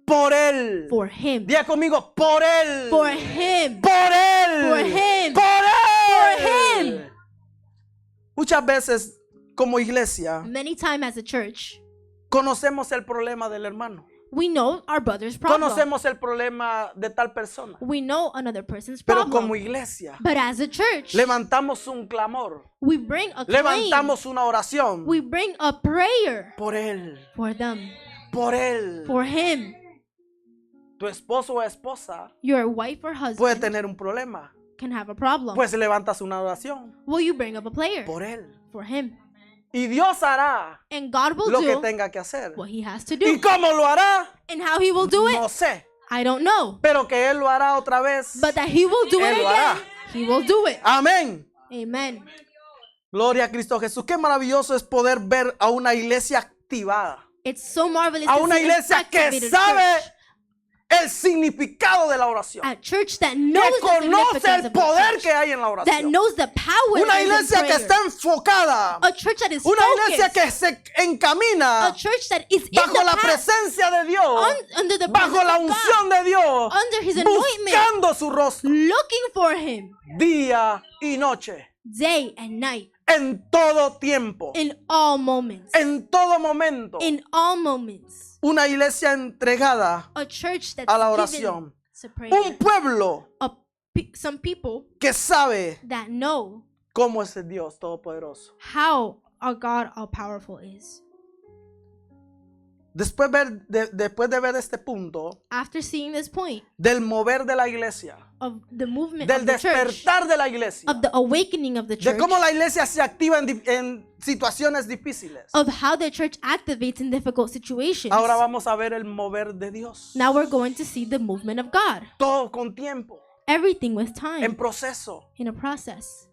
por él. for him, Diga conmigo, por él, for him, por él, For him. por él. For him. Muchas veces como iglesia Many times as a church, conocemos el problema del hermano, we know our brother's problem. conocemos el problema de tal persona, We know another person's pero problem. como iglesia But as a church, levantamos un clamor, we bring a claim. levantamos una oración We bring a prayer por él, for them, por él. for him. Tu esposo o esposa Your wife or puede husband tener un problema, can have a problem. pues levantas una oración Will you bring up a prayer por él. for him? Y Dios hará And God will lo que do tenga que hacer. what he has to ¿Y do. cómo lo hará? And how he will do it, No sé, I don't know. pero que él lo hará otra vez. But that he will do Él it lo hará. again, he will do it. Amén. Amen. Gloria a Cristo Jesús. Qué maravilloso es poder ver a una iglesia activada. It's so marvelous A to una see an iglesia que activated sabe church. el significado de la oración. A church that Que knows the conoce significance el of the poder church, que hay en la that oración. knows the power Una that is in iglesia que prayer. está enfocada. A church that is Una iglesia focused. que se encamina A church that is in bajo the la path, presencia de Dios, under the bajo presence la of God, unción de Dios, under His anointment, buscando su rostro looking for Him día y noche, day and night, en todo tiempo, in all moments. en todo momento. In all moments. Una iglesia entregada A church that's a la given oración. to prayer. Un pueblo Some people que sabe that know cómo es el Dios Todopoderoso. how our God all powerful is. Después de ver este punto After seeing this point del mover de la iglesia, of the movement del of the church, despertar de la iglesia, of the awakening of the de church, cómo la iglesia se activa en situaciones difíciles. of how the church activates in difficult situations, Ahora vamos a ver el mover de Dios. now we're going to see the movement of God. Todo con tiempo, Everything with time, en proceso. in a process.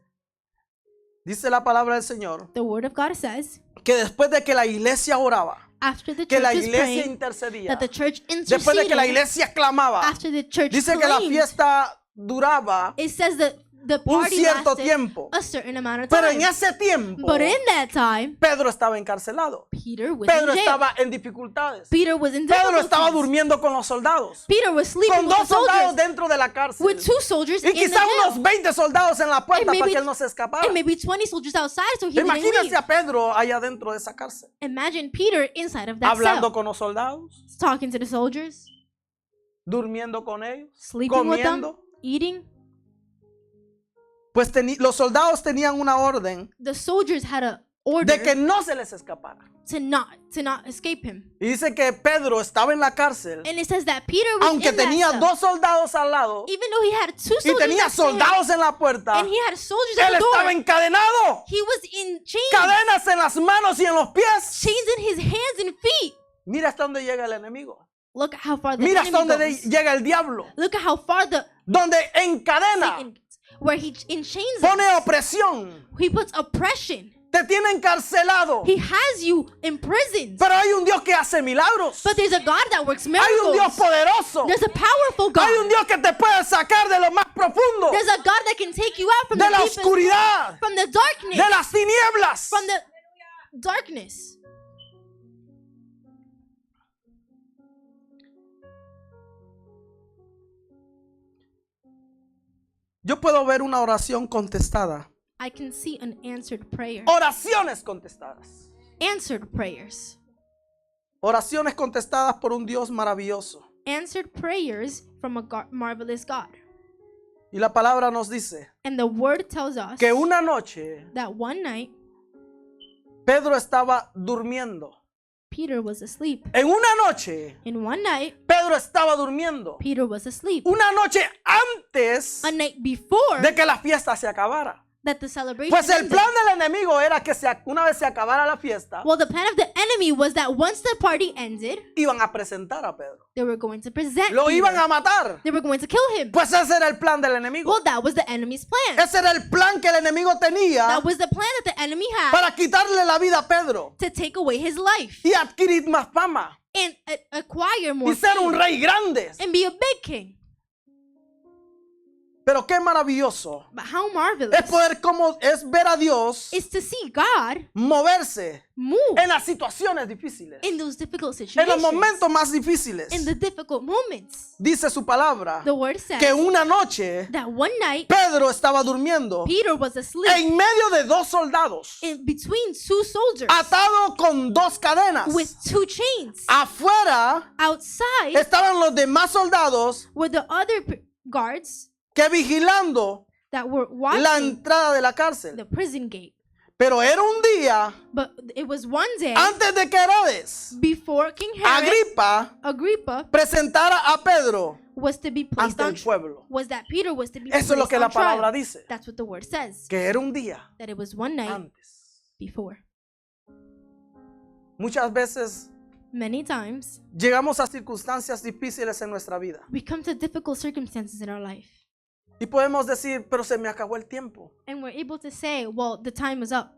Dice la palabra del Señor The word of God says, que después de que la iglesia oraba, after the que church la is iglesia praying, intercedía, that the church después de que la interceded, iglesia clamaba, after the church dice que la claimed, fiesta duraba it says that the un party cierto lasted tiempo. a certain amount of Pero time. en ese tiempo, But in that time, Pedro estaba encarcelado. Peter was Pedro in jail. estaba en dificultades. Peter was in Pedro estaba difficulties. durmiendo con los soldados. Peter was sleeping Con with dos the soldados soldiers, dentro de la cárcel. with 2 soldiers Y in the quizá unos jail, 20 soldados en la puerta And para maybe- que él no se escapara. and maybe 20 soldiers outside so he didn't Imagínense leave. a Pedro allá dentro de esa cárcel. Imagine Peter inside of that Hablando cell, con los soldados, talking to the soldiers, durmiendo con ellos, sleeping with them, comiendo. eating. Pues los soldados tenían una orden The soldiers had a order de que no se les escapara. to not escape him. Y dice que Pedro estaba en la cárcel, And it says that Peter was aunque in that tenía cell, 2 soldados al lado even though he had 2 y soldiers tenía next to him, soldados en la puerta, and he had soldiers at él the estaba door, encadenado, he was in chains, cadenas en las manos y en los pies. chains in his hands and feet. Mira hasta dónde llega el enemigo. Look at how far the Mira hasta enemy dónde goes. llega el diablo. Look at how far the Donde encadena, Satan gets, where he in chains pone us. opresión, He puts oppression. te tiene encarcelado. He has you imprisoned. Pero hay un Dios que hace milagros. But there's a God that works Hay un Dios miracles. poderoso. There's a powerful God. Hay un Dios que te puede sacar de lo más profundo, There's a God that can take you out from de the la deepest, oscuridad, from the darkness, de las tinieblas. from the darkness. Yo puedo ver una oración contestada. I can see an answered prayer. Oraciones contestadas. Answered prayers. Oraciones contestadas por un Dios maravilloso. Answered prayers from a marvelous God. Y la palabra nos dice And the word tells us que una noche that one night Pedro estaba durmiendo. Peter was asleep. En una noche And one night Pedro estaba durmiendo. Peter was asleep. Una noche antes A night before de que la fiesta se acabara. that the celebration Pues el ended. plan del enemigo era que una vez se acabara la fiesta, Well, the plan of the enemy was that once the party ended, iban a presentar a Pedro. they were going to present Lo Peter. iban a matar. They were going to kill him. Pues ese era el plan del enemigo. Well, that was the enemy's plan. Ese era el plan que el enemigo tenía That was the plan that the enemy had para quitarle la vida a Pedro to take away his life y adquirir más fama and acquire more y ser un fame rey grande. and be a big king. Pero qué maravilloso But how marvelous es ver a Dios is to see God moverse move en las situaciones difíciles, in those difficult en los situations, momentos más difíciles. in the difficult moments. Dice su palabra The word says que una noche that one night Pedro estaba durmiendo Peter was asleep en medio de 2 soldados, in between 2 soldiers atado con 2 cadenas. with 2 chains. Afuera Outside estaban los demás soldados were the other guards que vigilando that were la watching entrada de la cárcel. the prison gate. Pero era un día But it was one day antes de que Herodes before King Herod Agrippa presentara a Pedro was to be placed ante on el pueblo. was that Peter was to be Eso es lo placed que la on trial. palabra dice, That's what the word says. que era un día That it was one night antes. before. Muchas veces Many times llegamos a circunstancias difíciles en nuestra vida we come to difficult circumstances in our life y podemos decir, pero se me acabó el tiempo. and we're able to say, well, the time is up.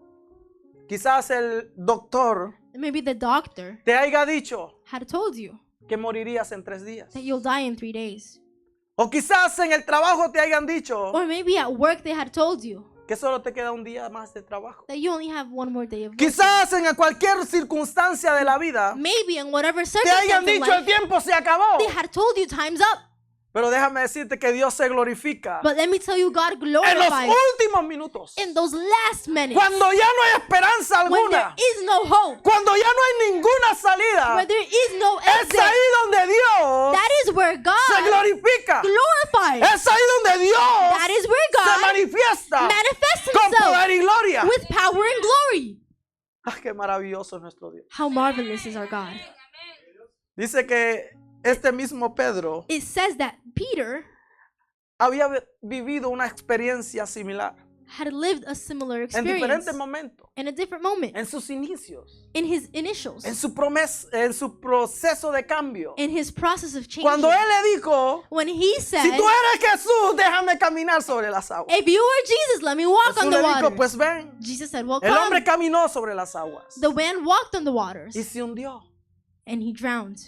Quizás el doctor Maybe the doctor te haya dicho had told you que morirías en 3 días. that you'll die in 3 days. O quizás en el trabajo te hayan dicho Or maybe at work they had told you que solo te queda un día más de trabajo. that you only have one more day of work. Quizás en cualquier circunstancia de la vida Maybe in whatever te hayan circumstance in dicho el life, tiempo se acabó. they had told you time's up. Pero déjame decirte que Dios se glorifica But let me tell you, God en los glorifies últimos minutos. in those last minutes Cuando ya no hay esperanza when there alguna. is no hope, Cuando ya no hay ninguna salida. where there is no Es exit. ahí donde Dios That is where se God glorifica. glorifies. Es ahí donde Dios That is where se God manifiesta manifests con himself poder y gloria. with power and glory. Ah, qué maravilloso es nuestro Dios. How marvelous is our God. Dice que este mismo Pedro It says that Peter había vivido una experiencia similar had lived a similar en experience diferentes momentos, in a different moment, en sus inicios, in his initials, en su promesa, en su proceso de cambio. in his process of change. Cuando él le dijo, When he said, si tú eres Jesús, déjame caminar sobre las aguas. if you are Jesus, let me walk Jesús on the le water. dijo, pues ven. Jesus said, well, El hombre come. caminó sobre las aguas The man walked on the waters y se hundió. and he drowned.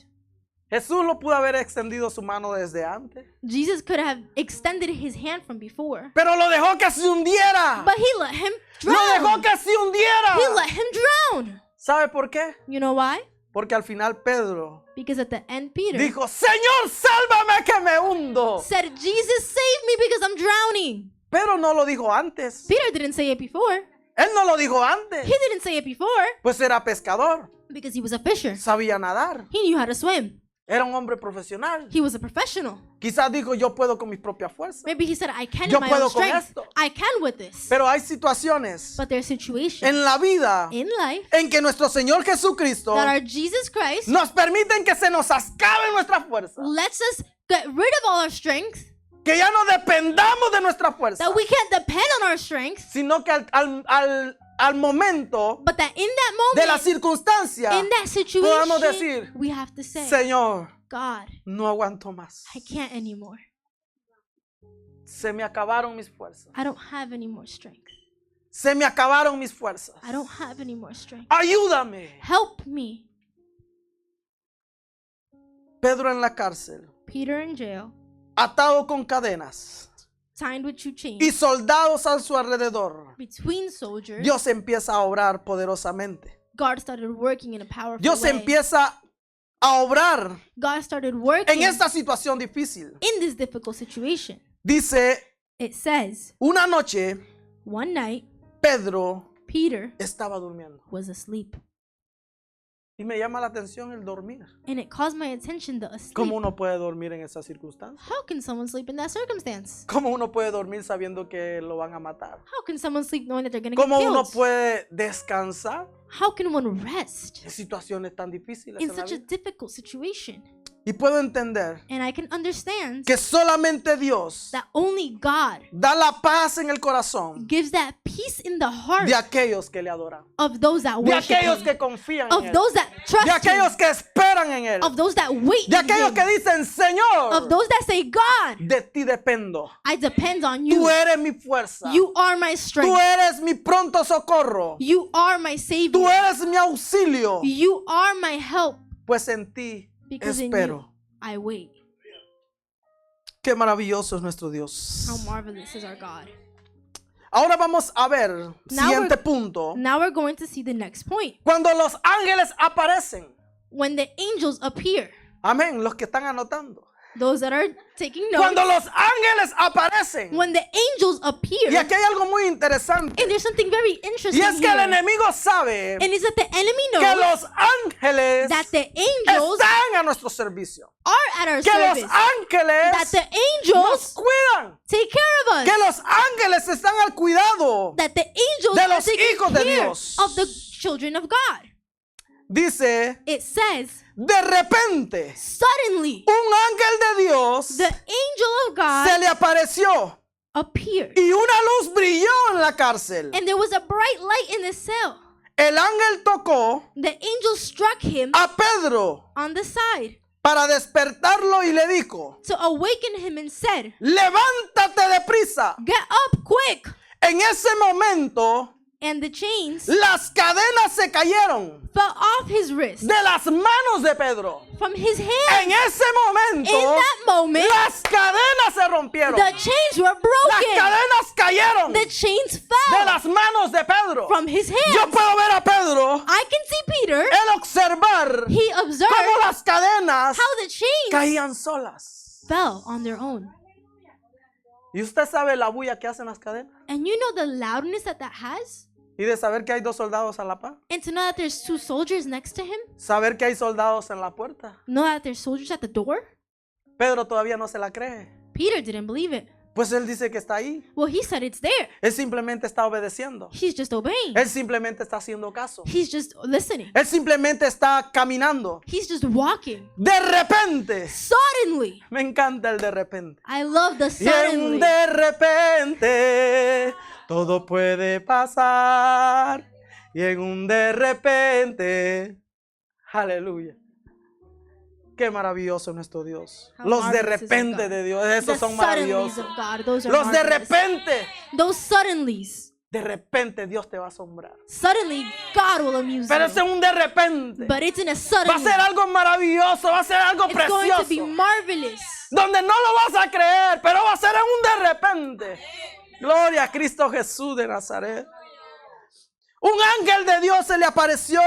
Jesús no pudo haber extendido su mano desde antes, Jesus could have extended his hand from before, pero lo dejó que se hundiera. but he let him Lo dejó drown. que se hundiera. He let him drown. ¿Sabe por qué? You know why? Porque al final Pedro Because at the end, Peter dijo, Señor, sálvame que me hundo. said, Jesus, save me because I'm drowning. Pero no lo dijo antes. Peter didn't say it before. Él no lo dijo antes. He didn't say it before Pues era pescador. because he was a fisher. Sabía nadar. He knew how to swim. Era un hombre profesional. He was a professional. Quizás dijo, yo puedo con mis propias fuerzas. Maybe he said, I can Yo in my puedo own con strength. esto. I can with this. Pero hay situaciones But there are situations en la vida in life en que nuestro Señor Jesucristo that our Jesus Christ nos permiten que se nos acaben nuestras fuerzas. lets us get rid of all our strength, Que ya no dependamos de nuestra fuerza. that we can't depend on our strength, Sino que al momento but that in that de la moment, circunstancia in that podamos situation, decir, we have to say, Señor, God, no aguanto más. I can't anymore. Se me acabaron mis fuerzas. I don't have any more strength. Se me acabaron mis fuerzas. I don't have any more strength. Ayúdame. Help me. Pedro en la cárcel, Peter in jail, atado con cadenas signed with two chains, y soldados a su alrededor. between soldiers. Dios empieza a obrar poderosamente. God started working in a powerful Dios way. empieza a obrar God started working en esta situación difícil. in this difficult situation. Dice, It says, una noche one night, Pedro Peter estaba durmiendo. was asleep. Y me llama la atención el dormir. And it caused my attention to asleep. ¿Cómo uno puede dormir en esa circunstancia? How can someone sleep in that circumstance? ¿Cómo uno puede dormir sabiendo que lo van a matar? How can someone sleep knowing that they're going to get ¿Cómo uno killed? puede descansar How can one rest en situaciones tan difíciles in en la such a vida? difficult situation? Y puedo entender And I can understand que solamente Dios that only God da la paz en el corazón gives that peace in the heart de aquellos que le adoran, of those that de worship aquellos Him, que confían en of Él, those that de trust Him, aquellos que esperan en Él, of those that wait de in aquellos Him, que dicen, Señor, of those that say, God, de ti dependo. I depend on Tú you. eres mi fuerza. You are my Tú strength. eres mi pronto socorro. You are my Tú Savior. eres mi auxilio. You are my help. Pues en ti Because in espero. you, I wait. Qué maravilloso es nuestro Dios. How marvelous is our God. Ahora vamos a ver, Now siguiente we're- punto. Now we're going to see the next point. Cuando los ángeles aparecen. When the angels appear, Amén, los que están anotando. those that are taking Cuando notes, los ángeles aparecen. when the angels appear, Y aquí hay algo muy interesante. and there's something very Y interesting es que el here, enemigo sabe and is that the enemy que knows los ángeles that the angels están a nuestro servicio. are at our Que los service, that ángeles the nos angels cuidan. take care of Que us, los ángeles están al cuidado. that the angels de are los taking hijos de care Dios. of the children of God. Dice, It says, de repente, suddenly, un ángel de Dios the angel of God se le apareció appeared, y una luz brilló en la cárcel. and there was a bright light in the cell. El ángel tocó The angel struck him a Pedro on the side para despertarlo y le dijo, to awaken him and said, levántate deprisa. get up quick. En ese momento, And the chains las cadenas se cayeron fell off his wrist de las manos de Pedro. from his hand. En ese momento, In that moment, las cadenas se rompieron. the chains were Las broken. cadenas cayeron The chains de fell las manos de Pedro. from his Yo hand. puedo ver a Pedro, I can see Peter. el observar He cómo observed las cadenas how the chains caían solas. fell on their own. Y usted sabe la bulla que hacen las cadenas. And you know the loudness that has? Y de saber que hay 2 soldados a la par. And to know that there's 2 soldiers next to him? Saber que hay soldados en la puerta. Know that there's soldiers at the door? Pedro todavía no se la cree. Peter didn't believe it. Pues él dice que está ahí. Well, he said it's there. Él simplemente está obedeciendo. He's just obeying. Él simplemente está haciendo caso. He's just listening. Él simplemente está caminando. He's just walking. De repente. Suddenly. Me encanta el de repente. I love the Y en un suddenly. de repente todo puede pasar. Y en un de repente. Aleluya. Qué maravilloso nuestro Dios. How Los de marvelous is repente our God. de Dios, esos The son suddenlies maravillosos. of God, those are Los de marvelous. repente. Those suddenlies. De repente Dios te va a asombrar. Suddenly, God will amuse Pero es you. un de repente. But it's in a Va a suddenly. ser algo maravilloso, va a ser algo It's going to be precioso. marvelous. Donde no lo vas a creer, pero va a ser en un de repente. Gloria a Cristo Jesús de Nazaret. Un ángel de Dios se le apareció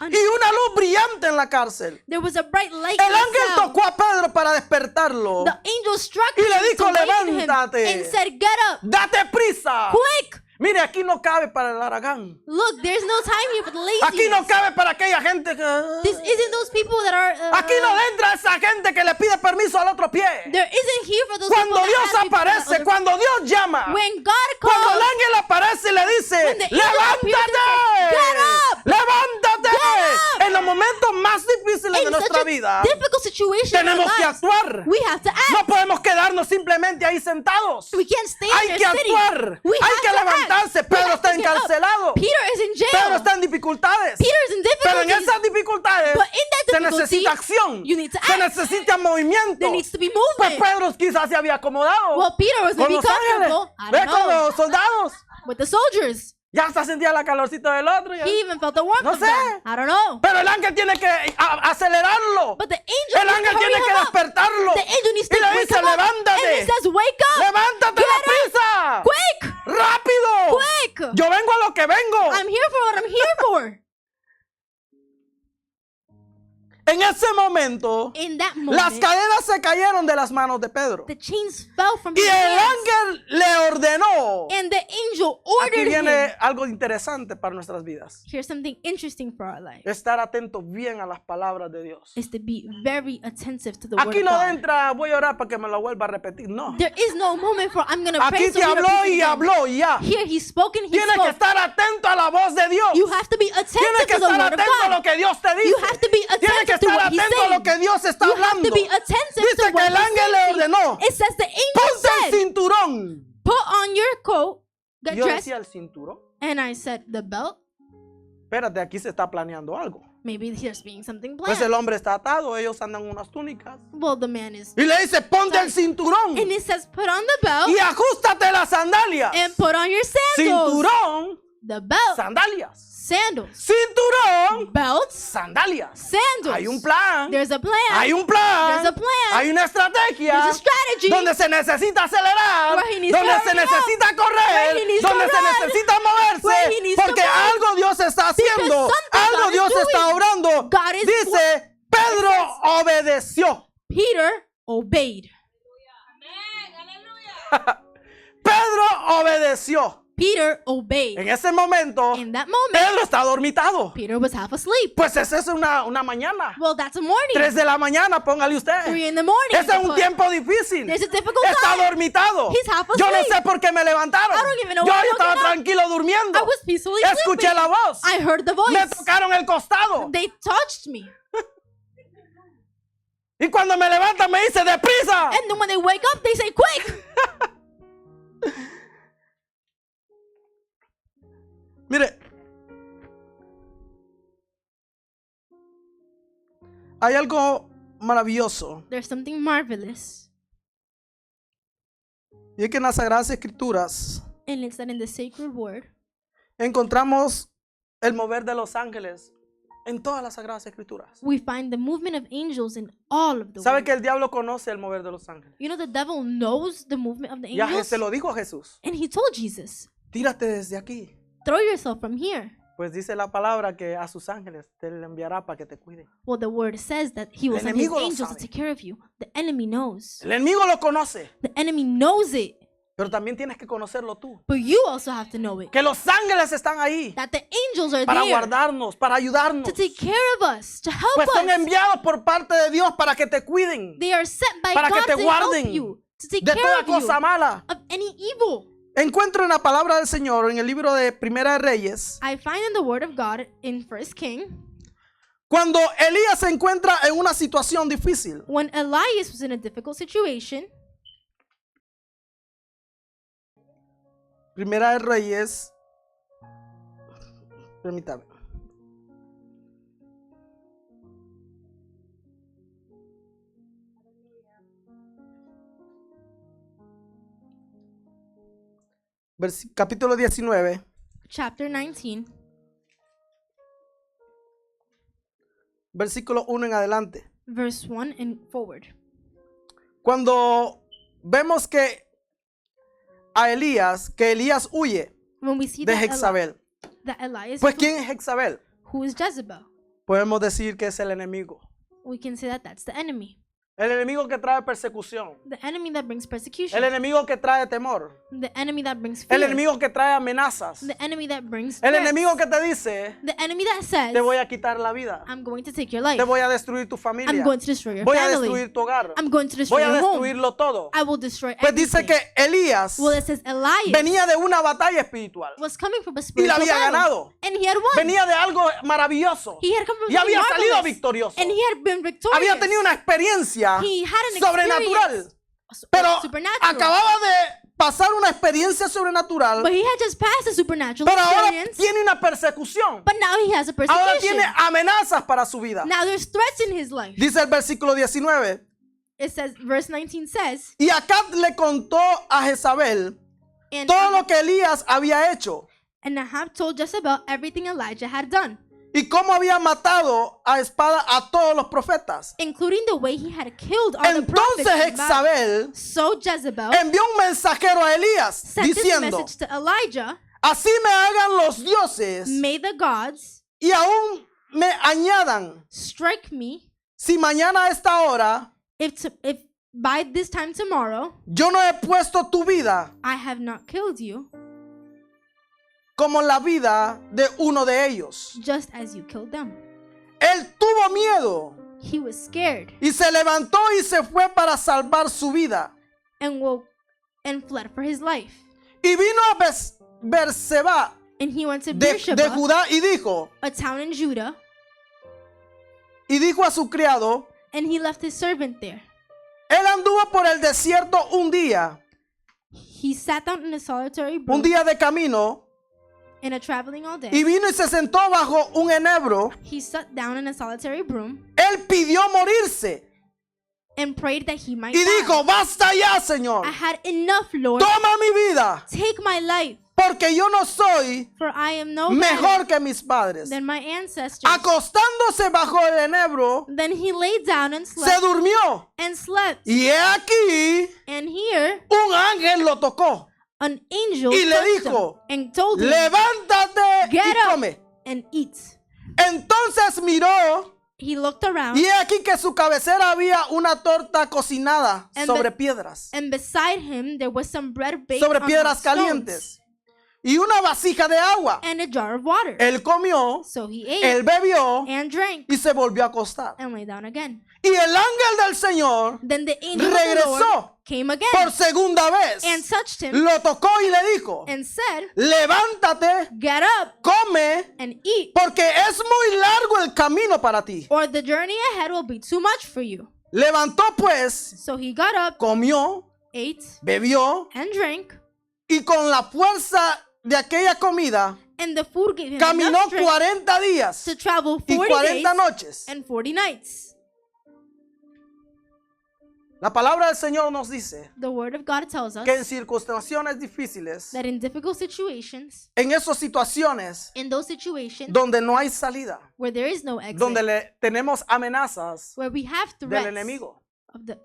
y una luz brillante en la cárcel. There was a bright light El in the ángel cell. tocó a Pedro para despertarlo. The angel struck Y le him dijo, to wake him "Levántate. and said, "Get up, Date prisa. quick! Mire, aquí no cabe para el haragán. Look, there's no time here for the Aquí no laziness. cabe para aquella gente que... This isn't those people that are. Aquí no entra esa gente que le pide permiso al otro pie. There isn't here for those Cuando people Dios that have people aparece, that cuando Dios llama, when God cuando el calls, ángel aparece y le dice, When the angel appears and levántate, says, "Get up! levántate. Get up!" En los momentos más difíciles de in nuestra such a vida, difficult situation in our tenemos que lives, actuar. we have to act. No podemos quedarnos simplemente ahí sentados. We can't stand Hay there que sitting. actuar. We Hay have que to levantarse. act. We Pedro have está to get up. encarcelado. Peter is in jail. Pedro está en dificultades. Peter is in Pero en difficulties. esas dificultades But in that se difficulty, necesita acción. you need to Se act. necesita movimiento. There needs to be Pues movement. Pedro quizás se había acomodado Well, Peter was con maybe los ángeles. comfortable. I Ve don't con know. los soldados. With the soldiers. Ya hasta sentía la calorcita del otro. ya. He even felt the warmth No of sé. them. I don't know. Pero el ángel tiene que acelerarlo. But the angel El needs to ángel hurry tiene que him up. despertarlo. The angel needs to Y le wake dice, him up. And he levántate. says, wake up. Levántate Get up. prisa. Quick. Rápido. Quick. Yo vengo a lo que vengo. I'm here for what I'm here for. En ese momento, In that las moment, cadenas se cayeron de las manos de Pedro. the chains fell from Y his el hands. ángel le ordenó. And the angel Aquí ordered viene him. algo interesante para nuestras vidas. Here's something interesting for our life. Estar atentos bien a las palabras de Dios. Is to be very attentive to the word Aquí of no God. entra, voy a orar para que me lo vuelva a repetir. No. There is no moment for I'm going to pray Aquí so te we habló repeat it y again. habló y ya. Here he spoke and he Tienes que spoke. estar atento a la voz de Dios. You have to be Tienes attentive que to the estar word of atento a God. lo que Dios te dice. You have to be Tienes que attentive to estar what he's atento a saying. lo que Dios está You have hablando. to be attentive Dice to que what el ángel le he's saying. ordenó. It says the angel Ponte el said, cinturón. put on your coat, get Yo dressed. decía el cinturón. And I said, the belt? Espérate, aquí se está planeando algo. Maybe there's being something Pues planned. el hombre está atado, ellos andan unas túnicas. Well, the man is. Y le dice, ponte el cinturón. And it says, put on the belt Y ajustate las sandalias. and put on your sandals. Cinturón, The belt, sandalias. sandals. Cinturón, Belts, sandalias. sandals. Hay un plan. There's a plan. Hay un plan. There's a plan. Hay una estrategia. There's a strategy. Donde se necesita acelerar. Where he needs Donde to se hurry up. necesita correr. Where he needs to Donde se run. necesita moverse. Where he needs to Porque move. algo Dios está haciendo. something Algo God is Dios está doing. obrando. God is Dice, Pedro obedeció. Peter obeyed. Pedro obedeció. Peter obeyed. En ese momento, In that moment, Pedro está dormitado. Peter was half asleep. Pues esa es una mañana. Well, that's a morning. 3 de la mañana, póngale usted. 3 in the morning. Ese es un tiempo difícil. There's a difficult Está time. dormitado. He's half Yo no asleep. sé por qué me levantaron. I don't even know Yo why I estaba woke up. tranquilo durmiendo. I was peacefully Escuché sleeping. la voz. I heard the voice. Me tocaron el costado. They touched me. Y cuando me levantan me dice, deprisa. And then when they wake up, they say, quick. Mire. Hay algo maravilloso. There's something marvelous. Y es que en las Sagradas Escrituras, And it's that in the sacred word, encontramos el mover de los ángeles en todas las Sagradas Escrituras. We find the movement of angels in all of the ¿Sabe word. que el diablo conoce el mover de los ángeles? You know, the devil knows the movement of the Ya angels. se lo dijo a Jesús. And he told Jesus, Tírate desde aquí. throw yourself from here. Pues dice la palabra que a sus ángeles te le enviará para que te cuiden. Well, the word says that he will El send his enemigo lo angels to sabe. take care of you. The enemy knows. El enemigo lo conoce, The enemy knows it. pero también tienes que conocerlo tú. But you also have to know it. Que los ángeles están ahí That the angels are para there guardarnos, para ayudarnos. to take care of us, to help Pues son us. enviados por parte de Dios para que te cuiden They are sent by para que God te to guarden help you, to take de care toda of you, cosa mala. of any evil. Encuentro en la palabra del Señor en el libro de Primera de Reyes, I find in the word of God in 1 King, cuando Elías se encuentra en una situación difícil. when Elias was in a difficult situation. Primera de Reyes, permítame. Capítulo 19, Chapter 19, versículo 1 en adelante. verse 1 and forward. Cuando vemos que Elías huye When we see de that, Jezabel. that Elias, Pues ¿quién es Jezabel? who is Jezebel, Podemos decir que es el enemigo. we can say that that's the enemy. El enemigo que trae persecución. The enemy that brings persecution. El enemigo que trae temor. The enemy that brings fear. El enemigo que trae amenazas. The enemy that brings El threats. enemigo que te dice, The enemy that says, te voy a quitar la vida. I'm going to take your life. Te voy a destruir tu I'm familia. going to destroy your Voy a family. destruir tu hogar. I'm going to destroy Voy a your home. destruirlo todo. I will destroy Pues dice everything. que Elías Well, it says Elias venía de una batalla espiritual was coming from a y la spiritual había battle. ganado. And he had won. Venía de algo maravilloso He had come from y something había salido marvelous. victorioso. And he had been victorious. Había tenido una experiencia He had an sobrenatural. Pero supernatural. acababa de pasar una experiencia sobrenatural, But he had just passed a supernatural pero ahora experience. tiene una persecución. But now he has a Ahora persecution. tiene amenazas para su vida. Now there's threats in his life. Dice el versículo 19. It says, verse 19 says, Y Acab le contó a Jezabel and todo lo que Elías había hecho Ahab told Jezebel everything Elijah had done, y cómo había matado a espada a todos los profetas. including the way he had killed all the prophets. Entonces in battle. Jezabel So Jezebel envió un mensajero a Elías sent this diciendo: message to Elijah, así me hagan los dioses may the gods y aún me añadan, strike me si mañana a esta hora if by this time tomorrow yo no he puesto tu vida I have not killed you, como la vida de uno de ellos. just as you killed them. Él tuvo miedo He was scared y se levantó y se fue para salvar su vida. and woke and fled for his life. Y vino a Berseba And he went to de Beersheba, Judá y dijo a town in Judah, a su criado: and he left his servant there. él anduvo por el desierto un día He sat down in a solitary brook de camino, in a traveling all day. y vino y se sentó bajo un enebro. He sat down in a solitary broom Él pidió morirse and prayed that he might y die. dijo: basta ya, Señor, I had enough, Lord. toma mi vida, Take my life, porque yo no soy for I am no mejor better que mis padres. than my ancestors. Acostándose bajo el enebro, Then he lay down and se slept durmió. and slept. Y he aquí, And here un ángel lo tocó an angel y le touched dijo: him and told him, levántate Get y up. come. and eat. Entonces miró, He looked around, y he aquí que su cabecera había una torta cocinada And sobre the- piedras, and beside him there was some bread baked sobre on piedras hot stones calientes, y una vasija de agua. and a jar of water. Él comió, So he ate él bebió and drank y se volvió a acostar. and lay down again. Y el ángel del Señor Then the angel of the regresó Lord came again por segunda vez, and touched him lo tocó y le dijo: and said, levántate, Get up come, and eat, porque es muy largo el camino para ti. or the journey ahead will be too much for you. Levantó pues, So he got up, comió, ate, bebió, and drank, y con la fuerza de aquella comida and the food gave him caminó enough strength 40 días to travel y 40 days 40 noches. and 40 nights. La palabra del Señor nos dice The word of God tells us que en circunstancias difíciles, that in difficult situations, en esas situaciones in those situations donde no hay salida, where there is no exit, donde tenemos amenazas where we have del threats enemigo,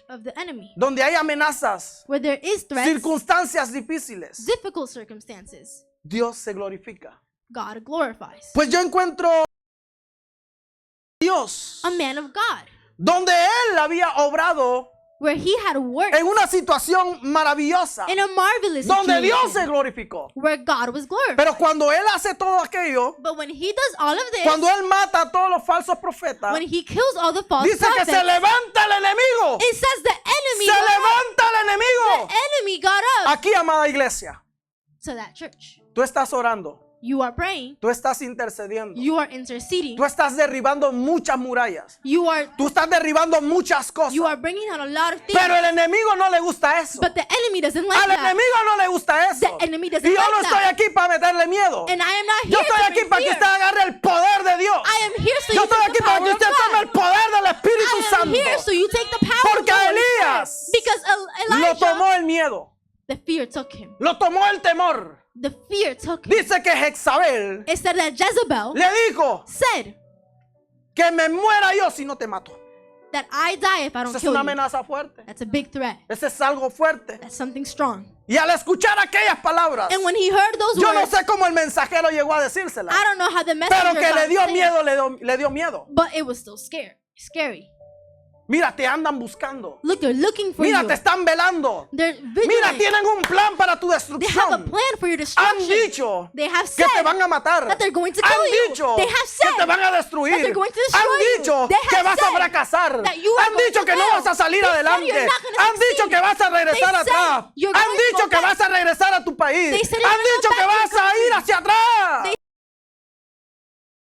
of the enemy, donde hay amenazas, where there is threats, circunstancias difíciles, difficult circumstances, Dios se glorifica. God glorifies. Pues yo encuentro Dios A man of God, donde Él había obrado where he had worked en una situación maravillosa, in a marvelous donde Dios se situation, glorificó. where God was glorified. Pero cuando Él hace todo aquello, But when he does all of this, cuando Él mata a todos los falsos profetas, when he kills all the false dice que prophets, se levanta el enemigo. it says the enemy Se got up. levanta el The enemigo. enemy got up Aquí, amada iglesia, to that church. tú estás orando, You are praying, tú estás intercediendo, you are interceding, tú estás derribando muchas murallas, you are tú estás derribando muchas cosas. bringing down a lot of things. Pero el enemigo no le gusta eso. But the enemy doesn't like Al that. enemigo no le gusta eso. The enemy doesn't Y yo like no estoy that. aquí para meterle miedo. And I am not Yo here estoy to aquí bring para que fear. usted agarre el poder de Dios. I am here so Yo you estoy take aquí the para power que of usted tome el God. poder del Espíritu I am Santo. here so you take the power Porque of a the Holy Elías Spirit. Because Lo Elijah, tomó el miedo, the fear took him. lo tomó el temor. The fear took him. Dice que Jezabel It said that Jezebel le dijo said que me muera yo si no te mato. that I die if I don't Esa es kill una you. amenaza fuerte. That's a big threat. Ese es algo fuerte. That's something strong. Y al escuchar aquellas palabras, And when he heard those yo no words, sé cómo el mensajero llegó a decírsela, I don't know how the messenger pero que got le dio to say it, miedo, le dio miedo. but it was still scary. Mira, te andan buscando. Look, they're looking for Mira, you. te están velando. They're Mira, vigilant. tienen un plan para tu They have a destrucción. plan for your Han destruction. dicho They have que said te van a matar. that they're going to Han kill you. dicho They have que said te van a that destruir. they're going to Han destroy you. dicho They have que vas a said fracasar. that you are Han going dicho to que no fail. vas a salir They said adelante. you're not gonna Han dicho succeed. que vas a regresar They said atrás. you're Han going to dicho go que back. vas a regresar a tu país. They said you're Han gonna go dicho que back to vas your a ir country. hacia atrás. They-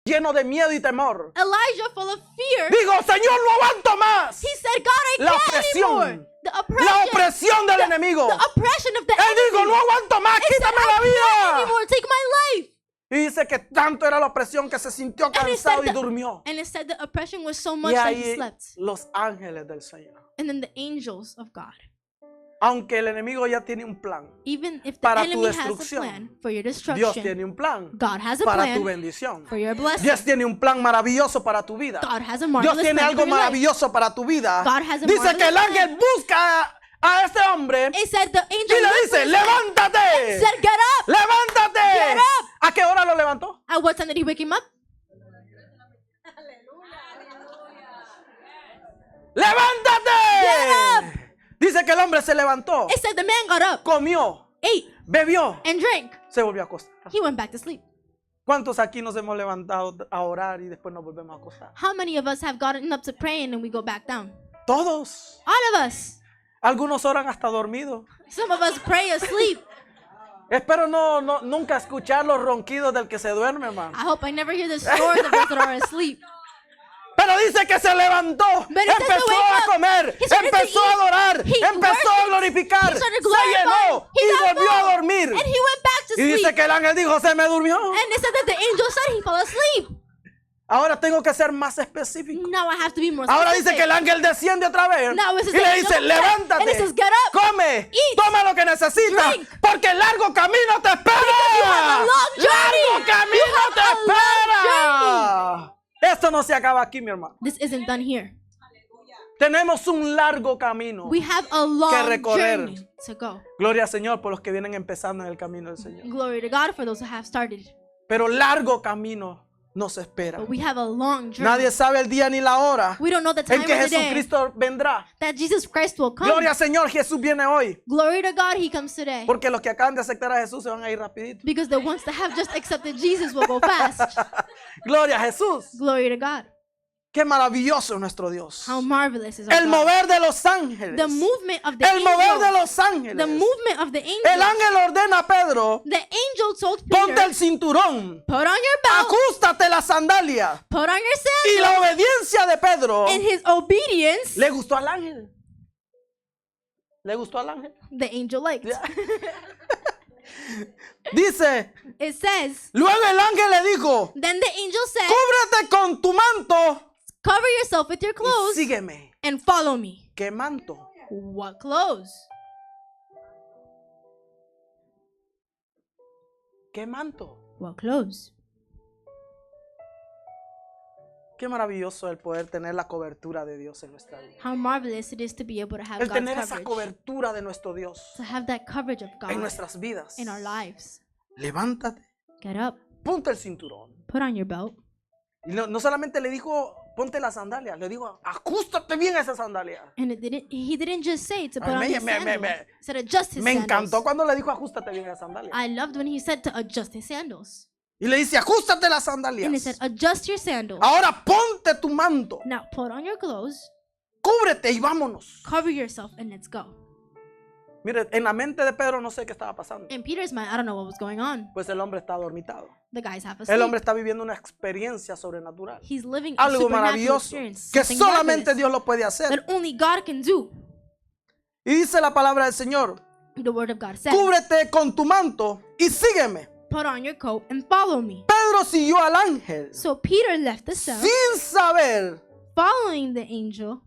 Lleno de miedo y temor. Elijah, full of fear, Digo, Señor, no aguanto más. he said, God, I La can't opresión. anymore. The La opresión del enemigo. The oppression of the Él dijo, enemy. no aguanto más, He said, quítame I la can't vida. anymore. Take my life. Y dice que tanto era la opresión que se sintió And it cansado said y that- durmió. And it said the oppression was so much Y that he ahí slept. los ángeles del Señor. And then the angels of God. Aunque el enemigo ya tiene un plan, Even if the Para tu enemy has a destrucción, plan for your Dios destruction, tiene un plan God has a para plan tu bendición. for your blessing. Dios tiene un plan maravilloso para tu vida. God has a Dios marvelous tiene plan algo for your life. maravilloso para tu vida. God has a Dice que el marvelous ángel busca a este hombre It said the angel y le looked dice, for his man levántate, and said, get up. levántate. Get up. ¿A qué hora lo levantó? At what time did he wake him up? ¡Levántate! Dice que el hombre se levantó, It said the man got up, comió, ate, bebió, and drank. se volvió a acostar. He went back to sleep. ¿Cuántos aquí nos hemos levantado a orar y después nos volvemos a acostar? How many of us have gotten up to pray and then we go back down? Todos. All of us. Algunos oran hasta dormidos. Some of us pray asleep. Espero nunca escuchar los ronquidos del que se duerme, hermano. I hope I never hear the snores of those that are asleep. Pero dice que se levantó, But it says to empezó wake a up. comer, He started to empezó a eat. adorar, He empezó a worshipped. glorificar, He started se glorifying. llenó He y got volvió a full. dormir. And he went back to Y dice sleep. que el ángel dijo, se me durmió. And it said that the angel said he fell asleep. Ahora tengo que ser más específico. Now I have to be more Ahora dice specific. que el ángel desciende otra vez Now it y says the le angel dice, comes back. levántate, And it says, get up, come, eat, toma lo que necesitas, drink. porque el largo camino te espera. you have a long journey. Largo camino You have te a long espera. Esto no se acaba aquí, mi hermano. This isn't done here. Tenemos un largo camino. We have a long recorrer. journey to go. Gloria al Señor por los que vienen empezando en el camino del Señor. Glory to God for those who have started. Pero largo camino nos espera. But we have a long journey. Nadie sabe el día ni la hora We don't know the time en que or the day Jesucristo vendrá. that Jesus Christ will come. Gloria al Señor, Jesús viene hoy. Glory to God, he comes today. Porque los que acaban de aceptar a Jesús se van a ir rapidito. Because the ones that have just accepted Jesus will go fast. Gloria a Jesús. Glory to God. Qué maravilloso es nuestro Dios. How marvelous is our El God. mover de los ángeles. The movement of the El mover de angels. los ángeles. The movement of the El angels. ángel ordena a Pedro, The angel told ponte Peter, el cinturón, put on your belt, ajustate la sandalia. put on your Y sandals. la obediencia de Pedro And his obedience, le gustó al ángel. ¿Le gustó al ángel? the angel liked. Ya. Dice, It says, luego el ángel le dijo, then the angel said, cúbrete con tu manto cover yourself with your y clothes sígueme. and follow me. ¿Qué manto? What clothes? ¿Qué manto? What clothes? Qué maravilloso el poder tener la cobertura de Dios en nuestra vida. How marvelous it is to be able to have El God's tener esa coverage. cobertura de nuestro Dios To have that coverage of God en nuestras vidas. in our lives. Levántate, Get up. ponte el cinturón. Put on your belt. Y no solamente le dijo, ponte las sandalias, le dijo, ajustate bien a esas sandalias. And he didn't just say to put Ay, on me- his me- sandals. me- He said adjust his Me sandals. encantó cuando le dijo, ajustate bien a esas sandalias. I loved when he said to adjust his sandals. Y le dice, ajustate las And he said sandalias. adjust your sandals. Ahora ponte tu manto, Now put on your clothes, cúbrete y vámonos. cover yourself, and let's go. Mire, en la mente de Pedro no sé qué estaba pasando. In Peter's mind, I don't know what was going on. Pues el hombre está dormitado. The guy's half El asleep. hombre está viviendo una experiencia sobrenatural. He's living a Algo supernatural maravilloso experience. que Something solamente marvelous Dios lo puede hacer. that only God can do. Y dice la palabra del Señor, The word of God says, cúbrete con tu manto y sígueme. put on your coat and follow me. Pedro siguió al ángel So Peter left the cell, sin saber, following the angel.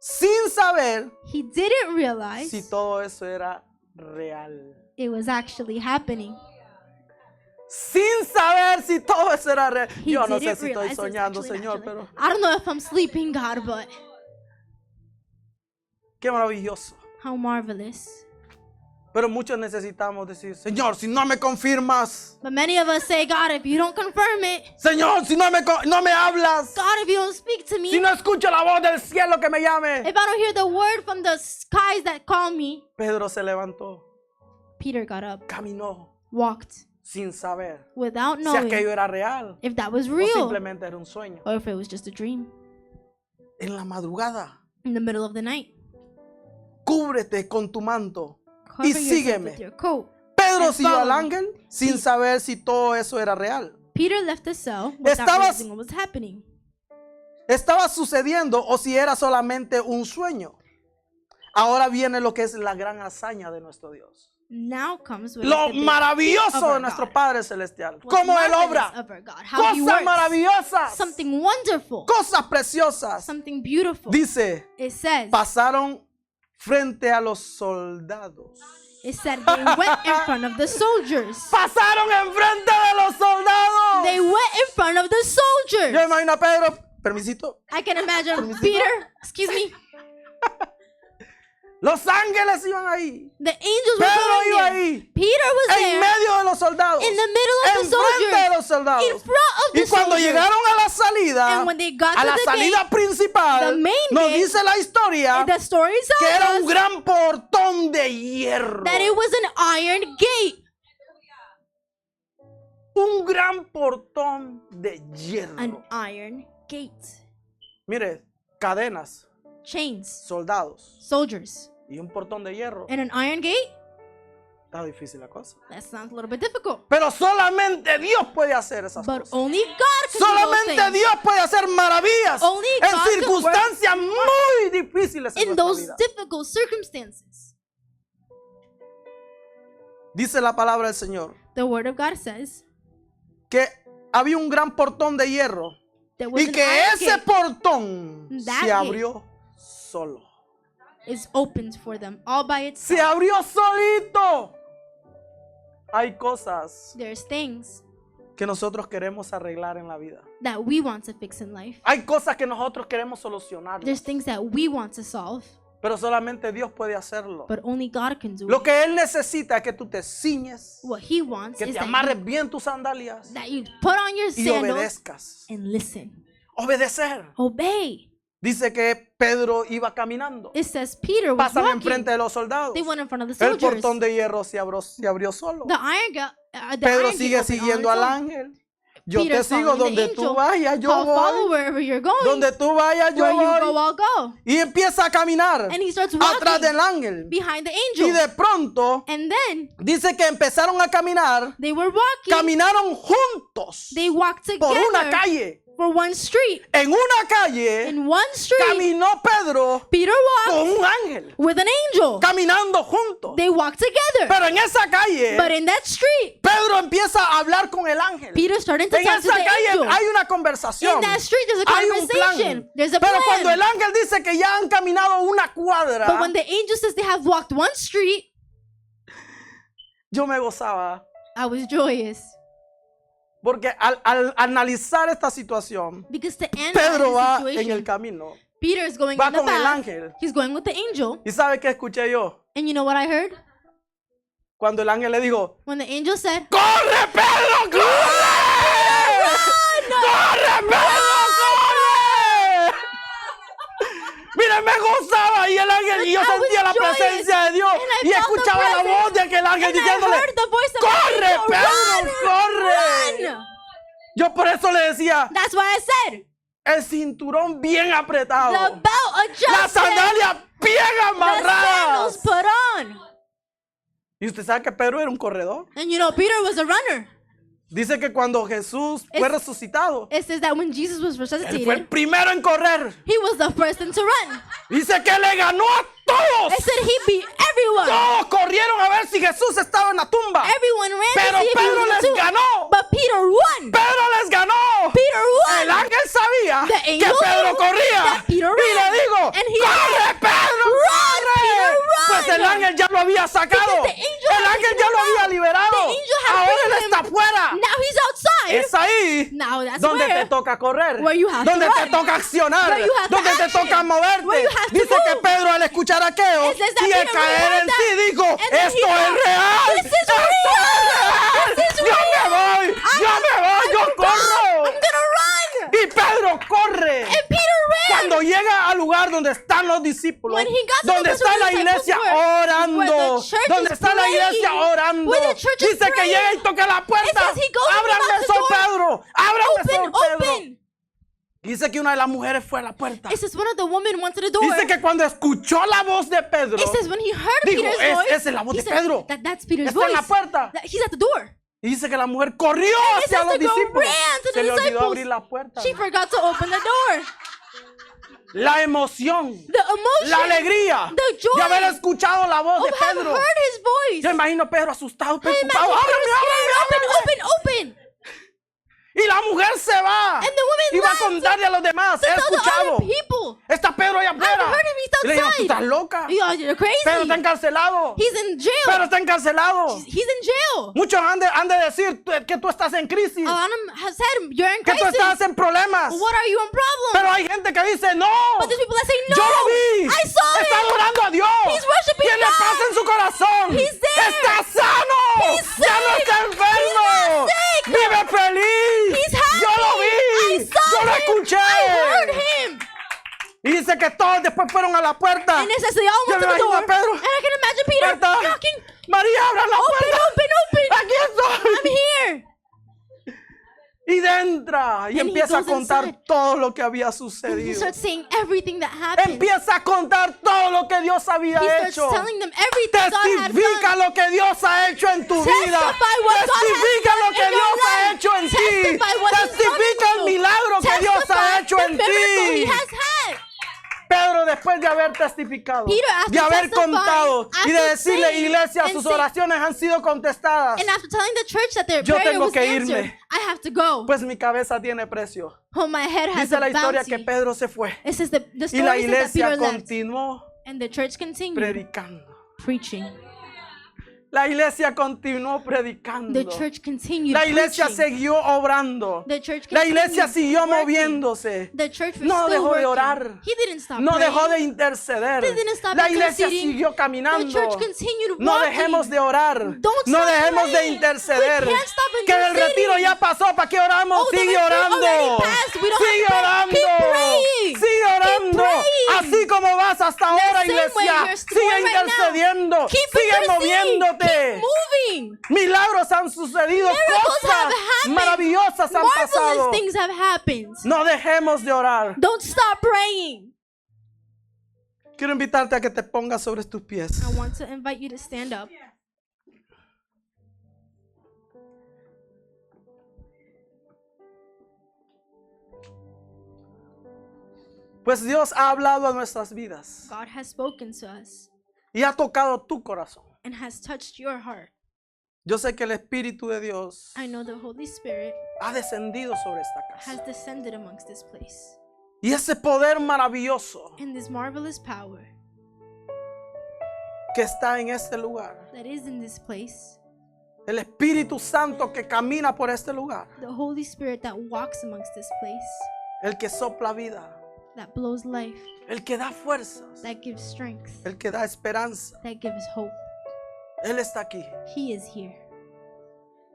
sin saber He didn't realize si todo eso era real. it was actually happening. Sin saber si todo eso era real. He Yo no sé didn't si estoy realize it was soñando, actually Señor, happening. pero I don't know if I'm sleeping, God, but qué maravilloso. how marvelous. Pero muchos necesitamos decir, Señor, si no me confirmas, But many of us say, God, if you don't confirm it, Señor, si no me hablas, God, if you don't speak to me, si no escucho la voz del cielo que me llame. if I don't hear the word from the skies that call me. Pedro se levantó, Peter got up, caminó walked sin saber without si knowing aquello era real if that was o real simplemente era un sueño. or if it was just a dream. En la madrugada, In the middle of the night, cúbrete con tu manto. cover Y yourself sígueme. with your coat. Pedro And siguió al follow me. ángel sin Sí. saber si todo eso era real. Peter left the cell without Estabas- realizing what was happening. ¿Estaba sucediendo o si era solamente un sueño? Ahora viene lo que es la gran hazaña de nuestro Dios. Now comes what Lo is the big maravilloso of de our nuestro God. Padre Celestial. What's Cómo Él marvelous obra. of our God, how he Cosas works, maravillosas. something wonderful, Cosas preciosas. something beautiful. Dice, It says, pasaron frente a los soldados. it said they went in front of the soldiers. Pasaron enfrente de los soldados. They went in front of the Yo soldiers. imagino a Pedro, permisito. I can imagine Permisito. Peter, excuse me, Los ángeles iban ahí. the angels were Pedro going iba there. ahí. Peter was En there medio de los soldados. in the middle of the Enfrente de soldiers, los soldados. in front of the Y cuando soldiers. llegaron a la salida, And when they got a to la the salida gate, principal, the main nos gate, dice la historia the story que tells era un us gran portón de hierro. that it was an iron gate. Un gran portón de hierro. An iron gate. Mire, cadenas, Chains, soldados soldiers, y un portón de hierro. and an iron gate? Está difícil la cosa. That sounds a little bit difficult. Pero solamente Dios puede hacer esas But cosas. only God can do those Solamente things. Dios puede hacer maravillas Only en God can circunstancias muy difíciles en In nuestra those vida. difficult circumstances. Dice la palabra del Señor The word of God says que había un gran portón de hierro there was y an que iron ese gate portón That se gate abrió solo. is opened for them all by Se itself. abrió solito. Hay cosas There's things que nosotros queremos arreglar en la vida. that we want to fix in life. Hay cosas que nosotros queremos solucionar. There's things that we want to solve, Pero solamente Dios puede hacerlo. but only God can do Lo it. que Él necesita es que tú te ciñes, What He wants que is te that amarres bien tus sandalias you put on your y sandals obedezcas. and listen. Obedecer. Obey. Dice que Pedro iba caminando. It says Peter was Pasan walking. enfrente de los soldados. They went in front of the El soldiers. portón de hierro se abrió solo. The iron gate. The Pedro iron gate sigue opened on siguiendo its al own. ángel. Yo te Peter's sigo following the donde tú angel. vayas, yo I'll follow voy. wherever you're going. Donde tú vayas, yo Where you go, voy. I'll go. Y empieza a caminar And he starts atrás walking del ángel. behind the Y angel. de pronto And then dice que empezaron a caminar. they were walking. Caminaron juntos They walked por una together calle. for one street. En una calle In one street, caminó Pedro Peter con walked un ángel. with an angel. Caminando juntos. They walked together. Pero en esa calle, But in that street, Pedro Pedro empieza a hablar con el ángel. Peter started to En talk to esa the calle angel. hay una conversación. In that street, there's a Hay un conversation. plan. There's a Pero cuando el plan. ángel dice que ya han caminado una cuadra, But when the angel says they have walked one street, yo me gozaba. I was joyous. Porque al analizar esta situación, Because to Pedro va analyze the en el situation, camino. Peter is going Va in the con el path. ángel. He's going with the angel. ¿Y sabe qué escuché yo? And you know what I heard? Cuando el ángel le dijo, When the angel said, ¡corre, Pedro, corre! ¡Corre, Pedro, corre! Mira, me gozaba y el ángel, y yo I was sentía la joyous, presencia de Dios and I y felt the escuchaba la presence, voz de aquel ángel And I diciéndole, heard the voice of ¡corre, the angel, Pedro, corre! run! Yo por eso le decía, That's why I said, el cinturón bien apretado, the belt las adjusted, sandalias bien the sandals amarradas. put on. Y usted sabe que Pedro era un corredor. And you know, Peter was a runner. Dice que cuando Jesús fue resucitado, It says that when Jesus was él fue el resuscitated, primero en correr. he was the first one to run. Dice que le ganó a todos. It said he beat everyone. Todos corrieron a ver si Jesús estaba en la tumba. Everyone ran Pero to see if he Pedro was in les the tomb. ganó. But Peter won. Pedro les ganó. Peter El won. ángel sabía The que angel Pedro knew corría. that Peter Y le ran. digo, And he ¡corre, said, Pedro, "Run, corre!" Peter, run. Pues el ángel ya lo había sacado. Because the angel El had ángel taken ya him lo había out. liberado. The angel had Ahora él freed him. está afuera. Now he's outside. Es ahí Now that's donde where. te toca correr, where you have donde to te run, toca accionar, where you have to donde te action, toca moverte. where you have to Dice que move. Pedro al escuchar aquello It says that y al Peter caer heard en that, sí dijo, and then he esto es thought, real, "This is esto es real, This is yo me voy, yo I'm corro. gonna run. Y Pedro corre. And Peter ran. Cuando llega al lugar donde están los discípulos, When he got to the donde place está where la the disciples iglesia were, orando, where the church donde is está la iglesia praying, orando, where the church is dice que praying, llega y toca la puerta. it says he goes and he Ábrame, knocks the Sor door. Pedro, ábrame, Open, Sor Pedro. open. Dice que una de las mujeres fue a la puerta. It says one of the women went to the door. Dice que cuando escuchó la voz de Pedro, It says when he heard dijo, Peter's voice, esa es la voz he de said, Pedro. That's Peter's Está en voice. la puerta. He's at the door. Y dice que la mujer corrió And it hacia says los the girl discípulos. ran to Se the le olvidó disciples. abrir la puerta. She forgot to open the door. La emoción, The emotion, la alegría the joy de haber escuchado la voz de of having Pedro. heard his voice. Yo imagino a Pedro asustado, I preocupado. imagine ¡Ábrame, Peter ábrame, scared. ábrame! Open. Y la mujer se va. And the woman Y va a left contarle a los demás. to He tell the escuchado. other people. Está Pedro allá afuera. I've heard him, he's Y le digo, ¿tú outside. estás loca? You're crazy. Pedro está encarcelado. He's in jail. Pedro está encarcelado. He's in jail. Muchos han de decir que tú estás en crisis. A lot of them have said you're in Que tú crisis. estás en problemas. What are you in problem? Pero hay gente que dice, no. But there's people that say no. Yo lo vi. I saw Está it. adorando a Dios. He's worshiping Tiene God. paz en su corazón. He's there. Está sano. He's Ya no saved. está enfermo. He's not sick. Vive feliz. He's happy. Yo lo vi. I saw Yo lo him. escuché. I heard him. Y dice que todos después fueron a la puerta. And it says they all Yo went to me the imagino door. a Pedro. And I can imagine Peter Puerta. knocking. María, abra la puerta. Open. Aquí estoy. I'm here. Y entra y And he empieza a goes contar inside. todo lo que había And he sucedido. starts saying everything that happened. Empieza a contar todo lo que Dios había He starts hecho. telling them everything God had Testifica done. lo que Dios ha hecho en tu vida. Testify what God has Testifica done lo que in your Dios ha life. hecho en ti. Testify what He's done Testifica in el you. milagro que Dios ha Testify hecho the en miracle ti. He has had. Pedro, después de haber testificado, Peter, after de haber testifying, contado y de after decirle, saying iglesia, and sus saying- oraciones han sido contestadas, And after telling the church that their Yo prayer tengo was que answered, irme. I have to go. pues mi cabeza tiene precio. Oh, my head has Dice a la historia bounty. que Pedro se fue It says the y story la says that iglesia Peter left. continuó And the church continued predicando. preaching. La iglesia continuó predicando. The church continued La iglesia preaching. siguió obrando. The church La iglesia continued siguió working. moviéndose. The church was No still dejó de working. orar. He didn't stop No praying. dejó de interceder. They didn't stop La iglesia interceding. siguió The caminando. church continued No walking. dejemos de orar. Don't No stop dejemos de praying. interceder. We can't stop Que el interceding. retiro ya pasó. ¿Para qué oramos? Oh, the Sigue retreat orando. already passed. We don't Sigue have to pray. orando. Keep praying. Sigue orando. praying. Así como vas hasta ahora, same way iglesia. you're Sigue going right now. intercediendo. Keep Sigue interceding. moviéndote. Keep moving. Milagros han sucedido. Miracles Cosas have happened. maravillosas han pasado. Marvelous things have happened. No dejemos de orar. Don't stop praying. Quiero invitarte a que te pongas sobre tus pies. I want to invite you to stand up. Pues Dios ha hablado a nuestras vidas God has spoken to us y ha tocado tu corazón. and has touched your heart. Yo sé que el Espíritu de Dios I know the Holy Spirit ha descendido sobre esta casa. has descended amongst this place. Y ese poder maravilloso And this marvelous power que está en este lugar, that is in this place, el Espíritu Santo que camina por este lugar, the Holy Spirit that walks amongst this place, el que sopla vida, that blows life, el que da fuerzas, that gives strength, el que da esperanza, that gives hope. Él está aquí. He is here.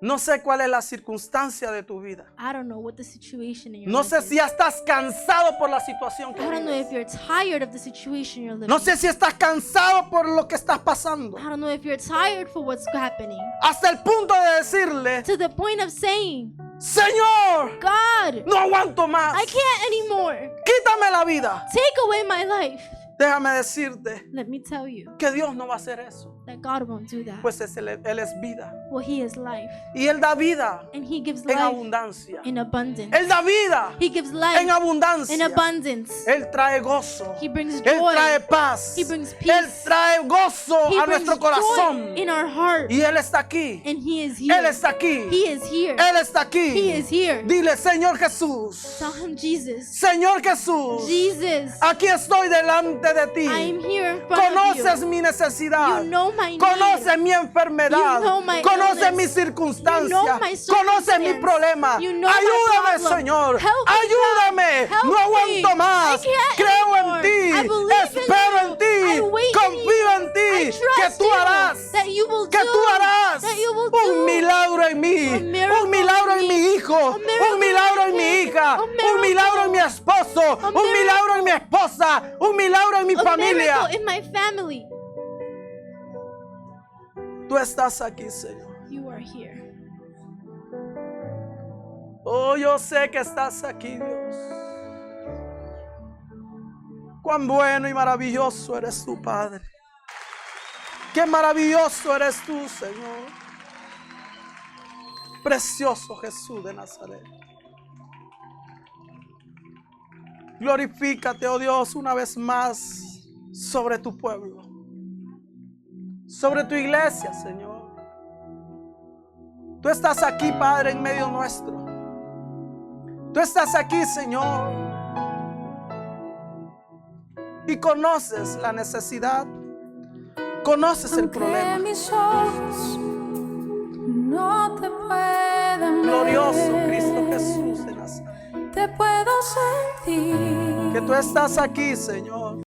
No sé cuál es la circunstancia de tu vida. I don't know what the situation in your No life sé is. si ya estás cansado por la situación que I don't know vives. if you're tired of the situation you're living. No sé si estás cansado por lo que estás pasando. I don't know if you're tired for what's happening. Hasta el punto de decirle, To the point of saying, Señor, God, no aguanto más. I can't anymore. Quítame la vida. Take away my life. Déjame decirte Let me tell you que Dios no va a hacer eso. that God won't do that. Pues Él es vida. Well, He is life. Y Él da vida And He gives en life abundancia. in abundance. Él da vida He gives en life abundancia. in abundance. Él trae gozo. He brings Él joy. trae paz. He brings Él peace. trae gozo He a brings nuestro corazón. joy in our heart. Y Él está aquí. And He is Él here. está aquí. He is here. Él está He aquí. is here. Dile, Señor Jesús. Tell Him, Jesus. Señor Jesús. Jesus, Aquí estoy delante de ti. I am here in front of Conoces you. mi necesidad. You know my need. Conoces mi enfermedad. You know my Conoces illness. mi circunstancia. You know my Conoces mi circumstance. problema. You know my Ayúdame, problem. Señor. Help me, Ayúdame. God. Help No aguanto me. más. I can't Creo anymore. en ti. I believe in Espero you. en ti. I wait Confío in en you. ti. I Que trust tú you. harás. That you will Que do. tú harás That you will un do. milagro en mí. A miracle Un milagro in en me. mi hijo. A miracle Un milagro en in mi me. hija. A Un milagro en mi esposo. A Un milagro en mi esposa. Un milagro en mi A familia. miracle in my family. Tú estás aquí, Señor. You are here. Oh, yo sé que estás aquí, Dios. Cuán bueno y maravilloso eres tú, Padre. Qué maravilloso eres tú, Señor. Precioso Jesús de Nazaret. Glorifícate, oh Dios, una vez más sobre tu pueblo. Sobre tu iglesia, Señor. Tú estás aquí, Padre, en medio nuestro. Tú estás aquí, Señor. Y conoces la necesidad. Conoces el problema. Mis ojos no te pueden Glorioso ver. Cristo Jesús de Nazaret. Te puedo sentir. Que tú estás aquí, Señor.